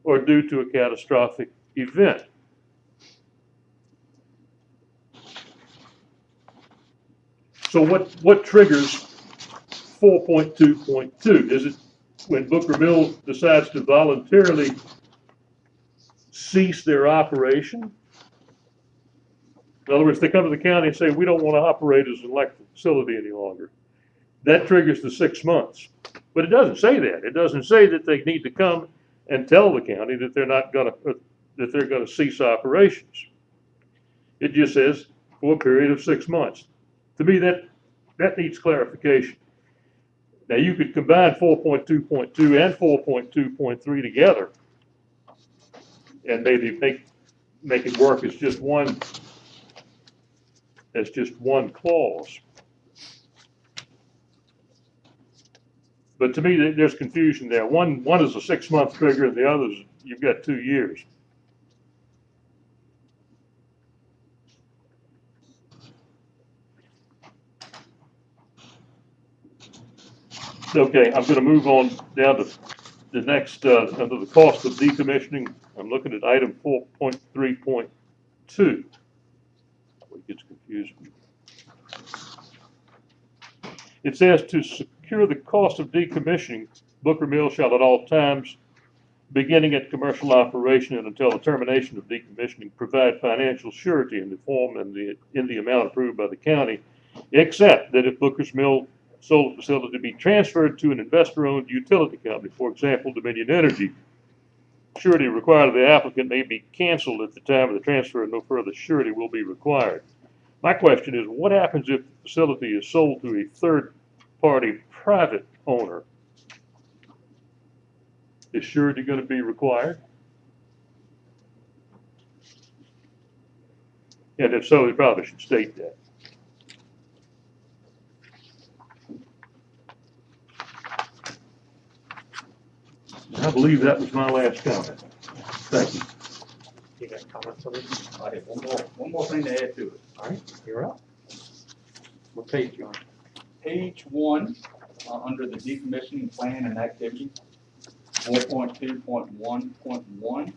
J: or due to a catastrophic event. So what triggers 4.2.2? Is it when Booker Mill decides to voluntarily cease their operation? In other words, they come to the county and say, we don't want to operate as an electric facility any longer. That triggers the 6 months. But it doesn't say that. It doesn't say that they need to come and tell the county that they're not gonna, that they're gonna cease operations. It just says for a period of 6 months. To me, that needs clarification. Now, you could combine 4.2.2 and 4.2.3 together and maybe make it work as just one clause. But to me, there's confusion there. One is a 6-month trigger, and the other is you've got 2 years. Okay, I'm going to move on down to the next, under the cost of decommissioning. I'm looking at item 4.3.2. It gets confusing. It says to secure the cost of decommissioning, Booker Mill shall at all times, beginning at commercial operation and until the termination of decommissioning, provide financial surety in the form and in the amount approved by the county, except that if Booker's Mill solar facility be transferred to an investor-owned utility company, for example, Dominion Energy, surety required of the applicant may be canceled at the time of the transfer and no further surety will be required. My question is, what happens if the facility is sold to a third-party private owner? Is surety going to be required? And if so, they probably should state that. I believe that was my last comment. Thank you.
B: You got comments on this?
K: I have one more thing to add to it.
B: All right, you're up. What page you on?
K: Page 1, under the decommissioning plan and activity, 4.2.1.1.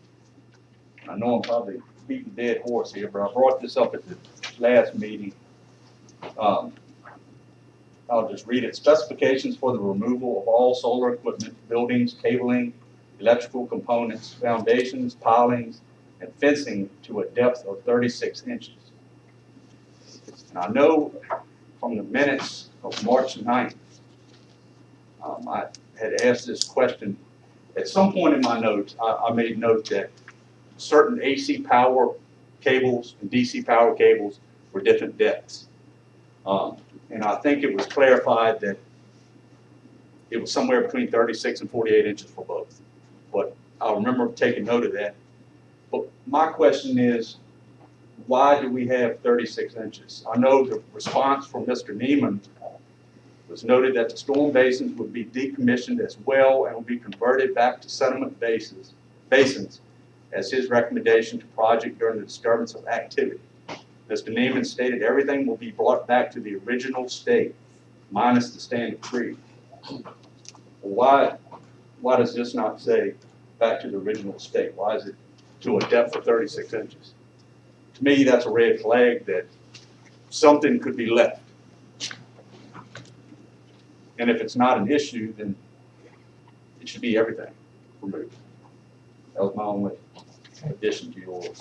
K: I know I'm probably beating a dead horse here, but I brought this up at the last meeting. I'll just read it. Specifications for the removal of all solar equipment, buildings, cabling, electrical components, foundations, pilings, and fencing to a depth of 36 inches. And I know from the minutes of March 9th, I had asked this question. At some point in my notes, I made note that certain AC power cables and DC power cables were different depths. And I think it was clarified that it was somewhere between 36 and 48 inches for both. But I remember taking note of that. But my question is, why do we have 36 inches? I know the response from Mr. Neiman was noted that the storm basins would be decommissioned as well and would be converted back to sediment basins as his recommendation to project during the disturbance of activity. Mr. Neiman stated everything will be brought back to the original state, minus the standing tree. Why does this not say back to the original state? Why is it to a depth of 36 inches? To me, that's a red flag that something could be left. And if it's not an issue, then it should be everything removed. That was my only addition to yours.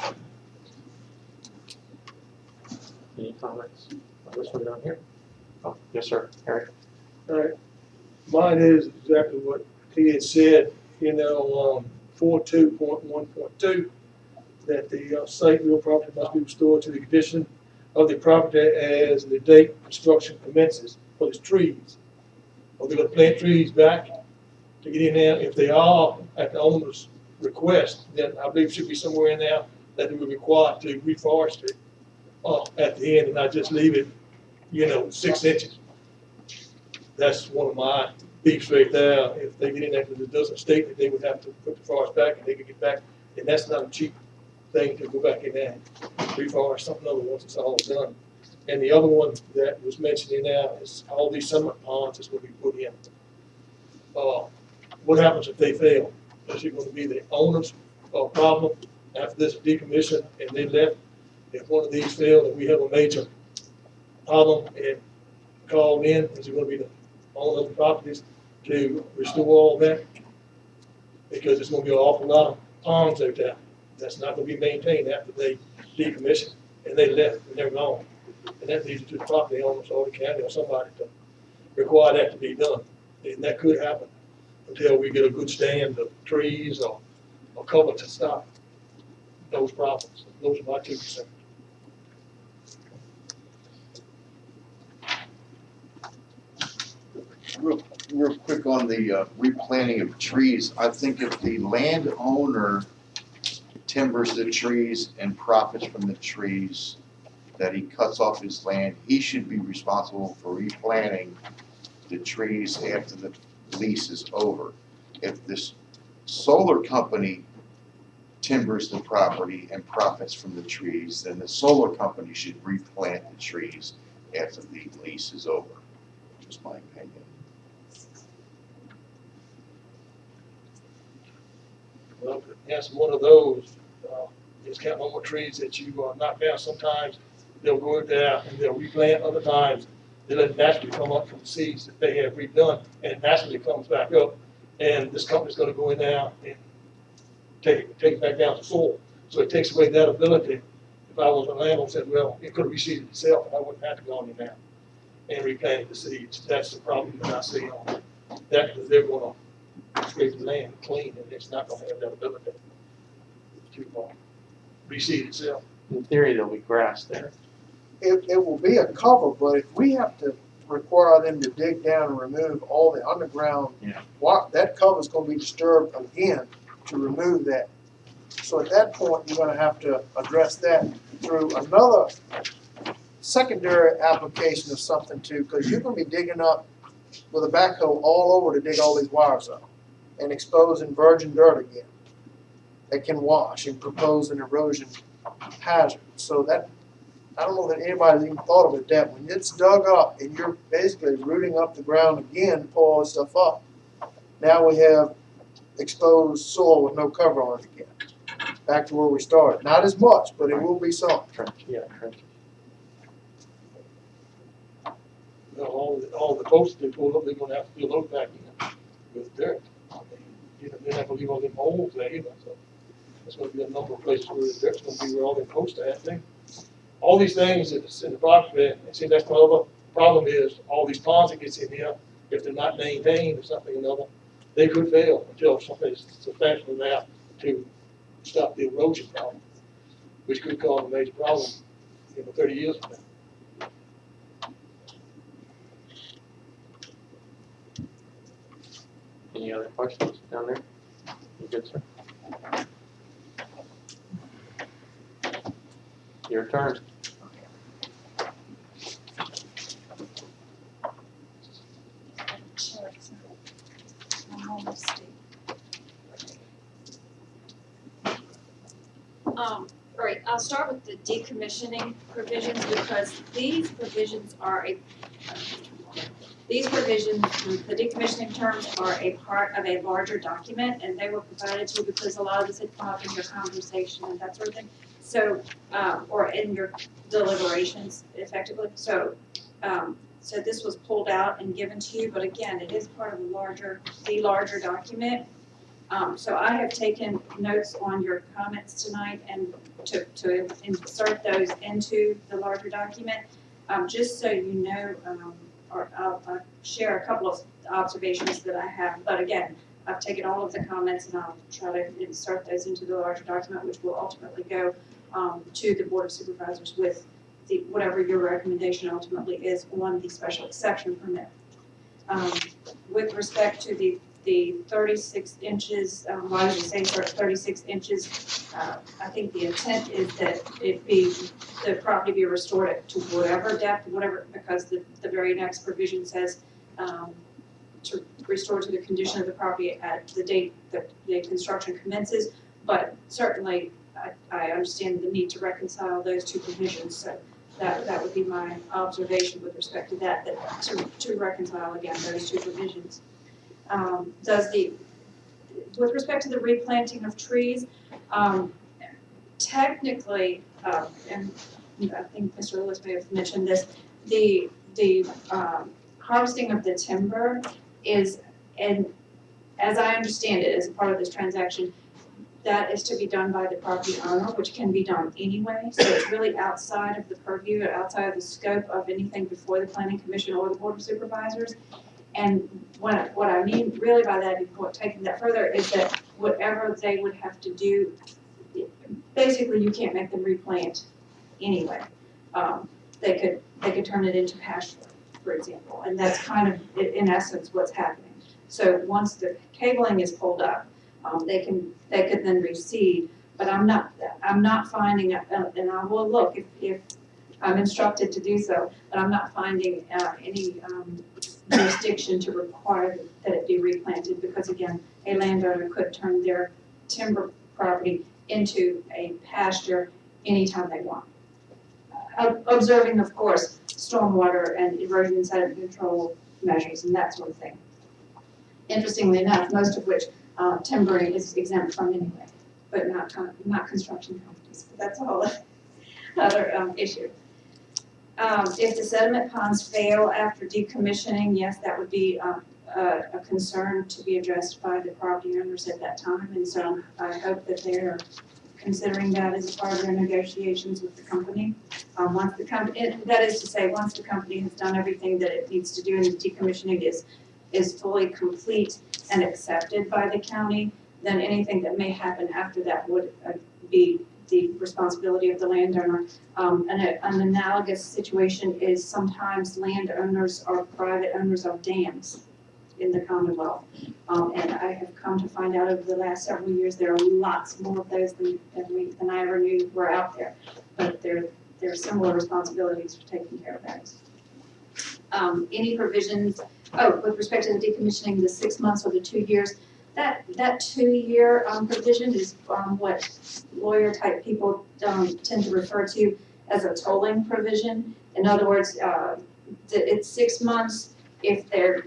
B: Any comments on this one down here? Oh, yes, sir. Eric?
O: All right. Mine is exactly what he had said, 4.2.1.2, that the site real property must be restored to the condition of the property as the date construction commences for the trees. Are they going to plant trees back to get in there? If they are, at the owner's request, then I believe it should be somewhere in there that they will be required to reforest it at the end and not just leave it, 6 inches. That's one of my beefs right there. If they get in there, because it doesn't state that they would have to put the forest back and they could get back, and that's not a cheap thing to go back in there and reforest something other once it's all done. And the other one that was mentioned in there is all these sediment ponds is going to be put in. What happens if they fail? Is it going to be the owner's problem after this decommission and they left? If one of these fail and we have a major problem and called in, is it going to be the owner of the properties to restore all that? Because there's going to be an awful lot of ponds out there that's not going to be maintained after they decommission. and they left and they're gone. And that leads to the property owners or the county or somebody to require that to be done. And that could happen until we get a good stand of trees or cover to stop those problems. Those are my 2 concerns.
E: Real quick on the replanting of trees, I think if the landowner timbers the trees and profits from the trees that he cuts off his land, he should be responsible for replanting the trees after the lease is over. If this solar company timbers the property and profits from the trees, then the solar company should replant the trees after the lease is over. Just my opinion.
O: Well, to answer one of those, is counting on more trees that you knock down. Sometimes they'll go there and they'll replant, other times they let it naturally come up from seeds that they have redone, and it naturally comes back up. And this company's gonna go in there and take it back down to soil. So it takes away that ability. If I was a landlord, said, well, it could have reseeded itself, and I wouldn't have to go in there and replant the seeds. That's the problem that I see on that, because they're gonna scrape the land clean, and it's not gonna have that ability to reseed itself.
B: In theory, there'll be grass there.
L: It will be a cover, but if we have to require them to dig down and remove all the underground, that cover's gonna be disturbed again to remove that. So at that point, you're gonna have to address that through another secondary application of something too, because you're gonna be digging up with a backhoe all over to dig all these wires up and exposing virgin dirt again that can wash and propose an erosion hazard. So that, I don't know that anybody's even thought of it, that when it's dug up and you're basically rooting up the ground again to pull all this stuff up, now we have exposed soil with no cover on it again. Back to where we started. Not as much, but it will be some.
B: Trench.
O: All the posts they pulled up, they're gonna have to fill those back in with dirt. They're not gonna leave all them holes there either, so there's gonna be a number of places where the dirt's gonna be where all them posts are at. All these things that's in the property, and see, that's the other problem is, all these ponds that gets in here, if they're not maintained or something or another, they could fail until something's substantial there to stop the erosion problem, which could cause a major problem, 30 years from now.
B: Any other questions down there? You good, sir? Your turn.
M: All right, I'll start with the decommissioning provisions because these provisions, the decommissioning terms are a part of a larger document, and they were provided to you because a lot of this had come up in your conversation and that sort of thing. So, or in your deliberations, effectively. So this was pulled out and given to you, but again, it is part of the larger document. So I have taken notes on your comments tonight and to insert those into the larger document. Just so you know, or I'll share a couple of observations that I have. But again, I've taken all of the comments and I'll try to insert those into the larger document, which will ultimately go to the Board of Supervisors with whatever your recommendation ultimately is on the special exception permit. With respect to the 36 inches, why does it say 36 inches? I think the intent is that the property be restored to whatever depth, because the very next provision says to restore to the condition of the property at the date that the construction commences. But certainly, I understand the need to reconcile those two provisions. So that would be my observation with respect to that to reconcile again those two provisions. With respect to the replanting of trees, technically, and I think Mr. Lewis may have mentioned this, the harvesting of the timber is, and as I understand it, as a part of this transaction, that is to be done by the property owner, which can be done anyway. So it's really outside of the purview, outside of the scope of anything before the planning commission or the board of supervisors. And what I mean really by that, before taking that further, is that whatever they would have to do, basically you can't make them replant anyway. They could turn it into pasture, for example, and that's kind of, in essence, what's happening. So once the cabling is pulled up, they could then reseed, but I'm not finding, and I will look if I'm instructed to do so, but I'm not finding any jurisdiction to require that it be replanted, because again, a landowner could turn their timber property into a pasture anytime they want. Observing, of course, stormwater and erosion sediment control measures and that sort of thing. Interestingly enough, most of which timbering is exempt from anyway, but not construction companies. But that's a whole other issue. If the sediment ponds fail after decommissioning, yes, that would be a concern to be addressed by the property owners at that time. And so I hope that they're considering that as a part of their negotiations with the company. Once the company, that is to say, once the company has done everything that it needs to do and the decommissioning is fully complete and accepted by the county, then anything that may happen after that would be the responsibility of the landowner. An analogous situation is sometimes landowners are private owners of dams in the Commonwealth. And I have come to find out over the last several years, there are lots more of those than I ever knew were out there. But there are similar responsibilities for taking care of that. Any provisions, with respect to the decommissioning, the 6 months or the 2 years, that 2-year provision is what lawyer type people tend to refer to as a tolling provision. In other words, it's 6 months if there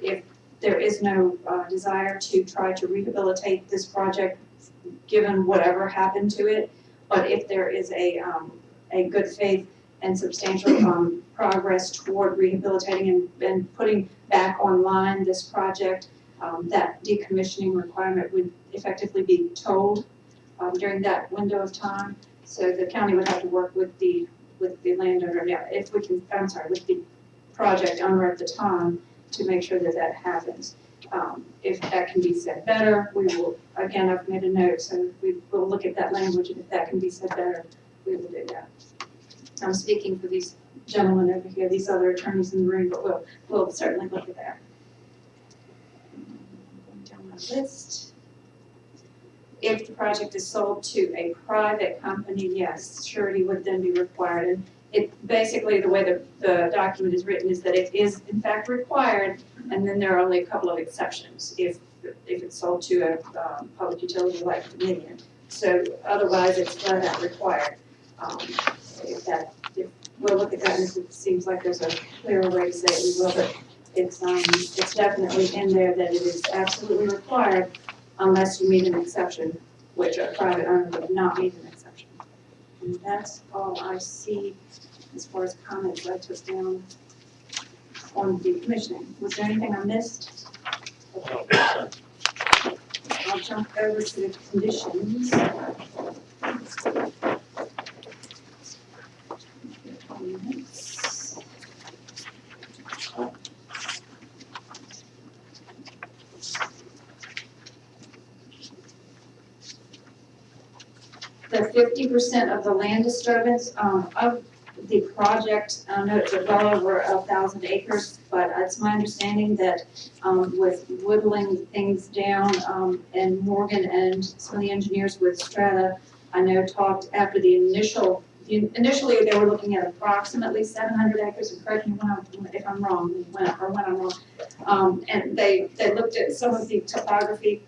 M: is no desire to try to rehabilitate this project, given whatever happened to it. But if there is a good faith and substantial progress toward rehabilitating and putting back online this project, that decommissioning requirement would effectively be tolled during that window of time. So the county would have to work with the landowner, with the project owner at the time to make sure that that happens. If that can be said better, we will, again, I've made a note, so we will look at that language, and if that can be said better, we will do that. I'm speaking for these gentlemen over here, these other attorneys in the room, but we'll certainly look at that. Going down my list. If the project is sold to a private company, yes, surety would then be required. And it basically, the way the document is written is that it is in fact required, and then there are only a couple of exceptions if it's sold to a public utility like Dominion. So otherwise, it's flat out required. If we'll look at that, and if it seems like there's a clearer way to say it, we will. But it's definitely in there that it is absolutely required unless you meet an exception, which a private owner would not meet an exception. And that's all I see as far as comments I took down on decommissioning. Was there anything I missed? Okay. I'll jump over to the conditions. The 50% of the land disturbance of the project, I know it's well over 1,000 acres, but it's my understanding that with whittling things down, and Morgan and some of the engineers with Strata, I know talked after initially they were looking at approximately 700 acres, and correct me if I'm wrong, when I'm wrong. And they looked at some of the topography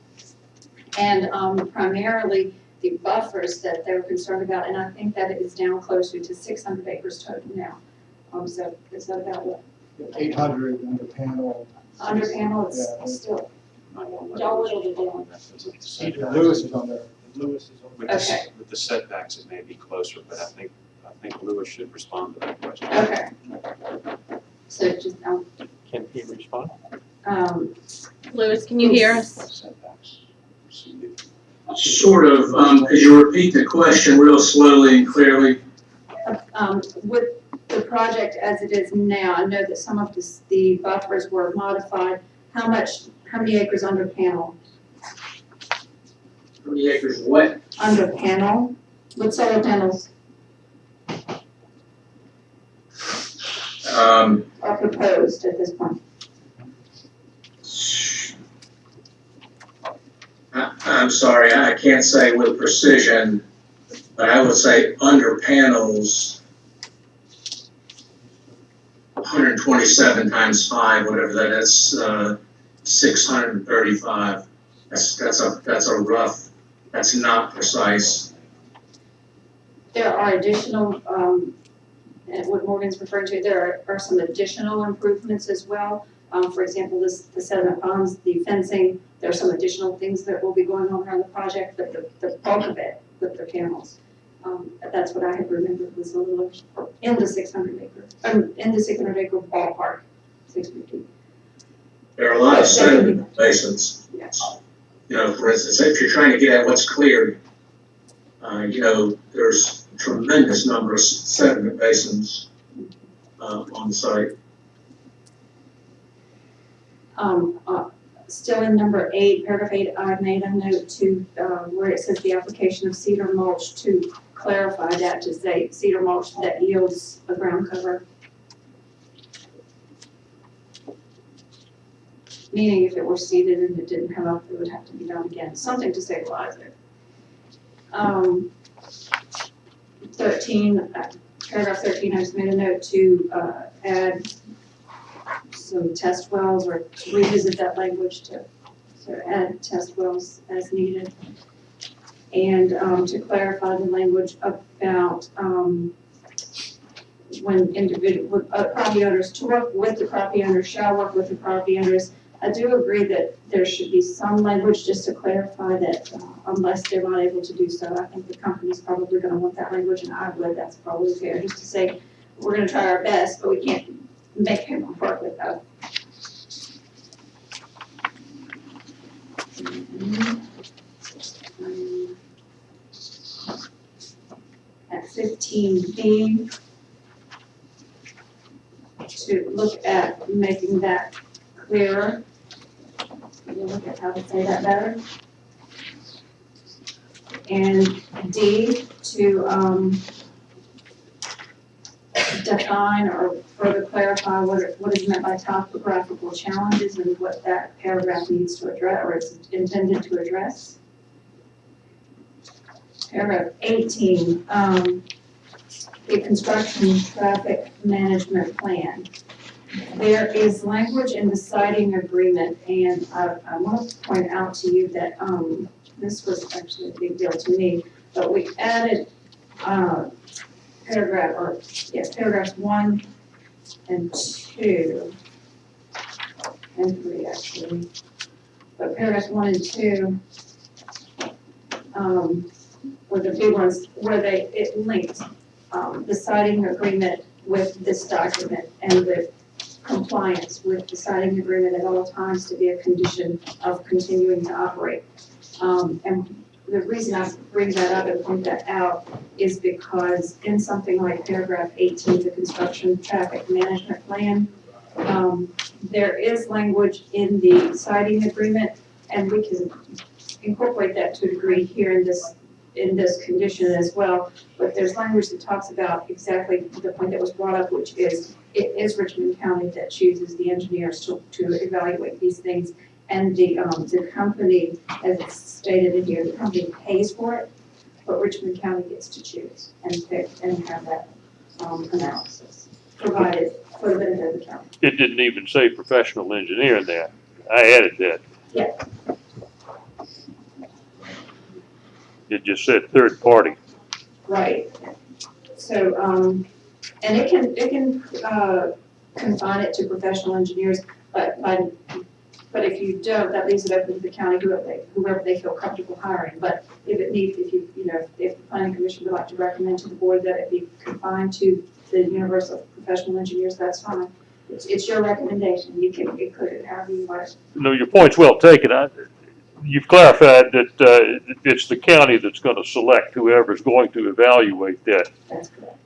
M: and primarily the buffers that they were concerned about, and I think that it is down closer to 600 acres total now. So is that about what?
L: 800 under panel.
M: Under panel, it's still, y'all whittled it down.
L: Lewis is on there.
O: Lewis is on.
M: Okay.
E: With the setbacks, it may be closer, but I think Lewis should respond to that question.
M: Okay. So just,
B: Can he respond?
A: Lewis, can you hear us?
E: Setbacks.
P: Sort of, could you repeat the question real slowly and clearly?
M: With the project as it is now, I know that some of the buffers were modified. How many acres under panel?
P: How many acres what?
M: Under panel, with solar panels are proposed at this point?
P: I'm sorry, I can't say with precision, but I would say under panels, 127 times 5, whatever that is, 635. That's a rough, that's not precise.
M: There are additional, and what Morgan's referring to, there are some additional improvements as well. For example, the sediment ponds, the fencing, there are some additional things that will be going on around the project, but the bulk of it with the panels. That's what I had remembered was a little in the 600 acre ballpark, 650.
P: There are a lot of sediment basins.
M: Yes.
P: You know, for instance, if you're trying to get at what's cleared, you know, there's a tremendous number of sediment basins on the site.
M: Still in number 8, paragraph 8, I made a note to where it says the application of cedar mulch to clarify that to say cedar mulch that yields a ground cover. Meaning if it were seeded and it didn't come up, it would have to be done again, something to stabilize it. 13, paragraph 13, I just made a note to add some test wells or to revisit that language to add test wells as needed. And to clarify the language about when individual property owners, to work with the property owners, shall work with the property owners. I do agree that there should be some language just to clarify that unless they're not able to do so, I think the company's probably going to want that language, and I would, that's probably fair, just to say, we're going to try our best, but we can't make him work with us. At 15B, to look at making that clearer. We'll look at how to say that better. And D, to define or further clarify what is meant by topographical challenges and what that paragraph needs to address or is intended to address. Paragraph 18, the construction traffic management plan. There is language in the siting agreement, and I want to point out to you that this was actually a big deal to me, but we added paragraphs 1 and 2 and 3 actually, but paragraphs 1 and 2 were the big ones where it linked the siting agreement with this document and the compliance with the siting agreement at all times to be a condition of continuing to operate. And the reason I bring that up and point that out is because in something like paragraph 18, the construction traffic management plan, there is language in the siting agreement, and we can incorporate that to a degree here in this condition as well. But there's language that talks about exactly the point that was brought up, which is it is Richmond County that chooses the engineers to evaluate these things. And the company, as it's stated in here, the company pays for it, but Richmond County gets to choose and pick and have that analysis provided for the benefit of the county.
J: It didn't even say professional engineer in there. I added that.
M: Yeah.
J: It just said third party.
M: Right. So, and it can confine it to professional engineers, but if you don't, that leaves it open to the county, whoever they feel comfortable hiring. But if the planning commission would like to recommend to the board that it be confined to the universe of professional engineers, that's fine. It's your recommendation. You can include it however you want.
J: No, your point's well taken. you've clarified that, it's the county that's gonna select whoever's going to evaluate that.
M: That's correct.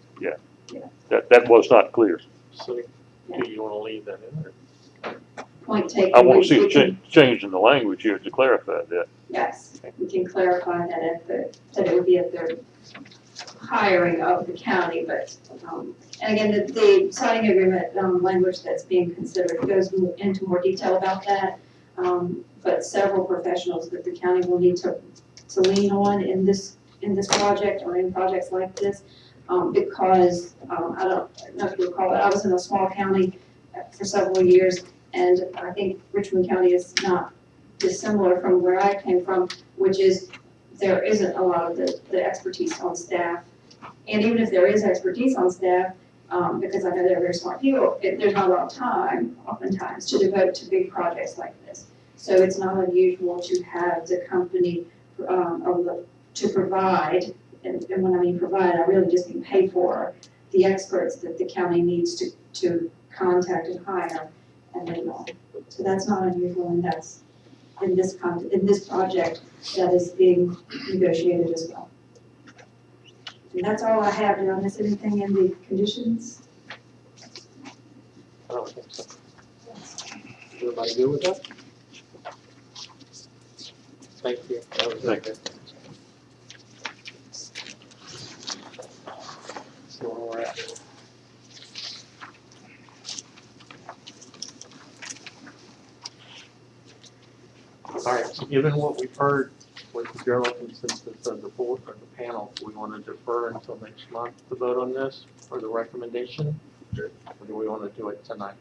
J: That was not clear.
B: So, do you wanna leave that in there?
M: Point taken.
J: I wanna
M: we-
J: see
M: we
J: a
M: can-
J: change in the language here to clarify that.
M: Yes, we can clarify that that it would be at the hiring of the county, but, and again, the signing agreement, language that's being considered goes into more detail about that. But several professionals that the county will need to lean on in this project or in projects like this. Because, I don't know if you recall, but I was in a small county for several years, and I think Richmond County is not dissimilar from where I came from, which is there isn't a lot of the expertise on staff. And even if there is expertise on staff, because I know they're very smart people, there's not a lot of time oftentimes to devote to big projects like this. So it's not unusual to have the company, to provide, and when I mean provide, I really just mean pay for the experts that the county needs to contact and hire. And then, so that's not unusual, and that's in this project that is being negotiated as well. And that's all I have. Did I miss anything in the conditions?
B: I don't think so. Everybody good with that? Thank you. That was very good. See where we're at. All right, so given what we've heard with the general consensus of the board or the panel, we want to defer until next month to vote on this for the recommendation? Or do we want to do it tonight?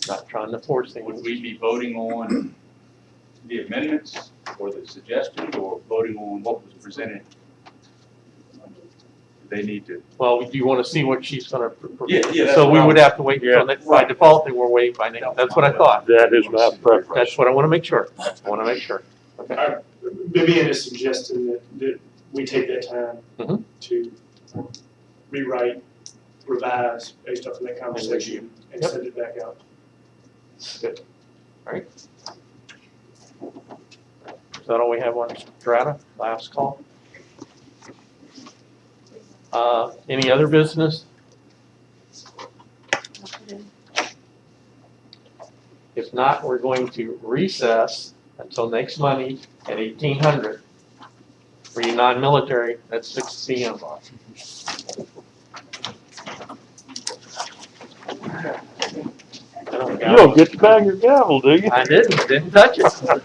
B: Not trying to force things.
K: Would we be voting on the amendments or the suggestions, or voting on what was presented? They need to.
B: Well, do you want to see what she's gonna?
K: Yeah, that's
B: So we
K: what I
B: would
K: was-
B: have to wait until next, by default, then we're waiting by next, that's what I thought.
J: That is my preference.
B: That's what I want to make sure. I want to make sure. Okay.
N: Vivian is suggesting that we take that time
B: Mhm.
N: to rewrite, revise based off of that conversation and
B: Yep.
N: send it back out.
B: Good. All right. Is that all we have on Strata? Last call? Any other business? If not, we're going to recess until next Monday at 1800. For you non-military, that's 6 p.m.
J: You don't get to bang your gavel, do you?
B: I didn't touch it.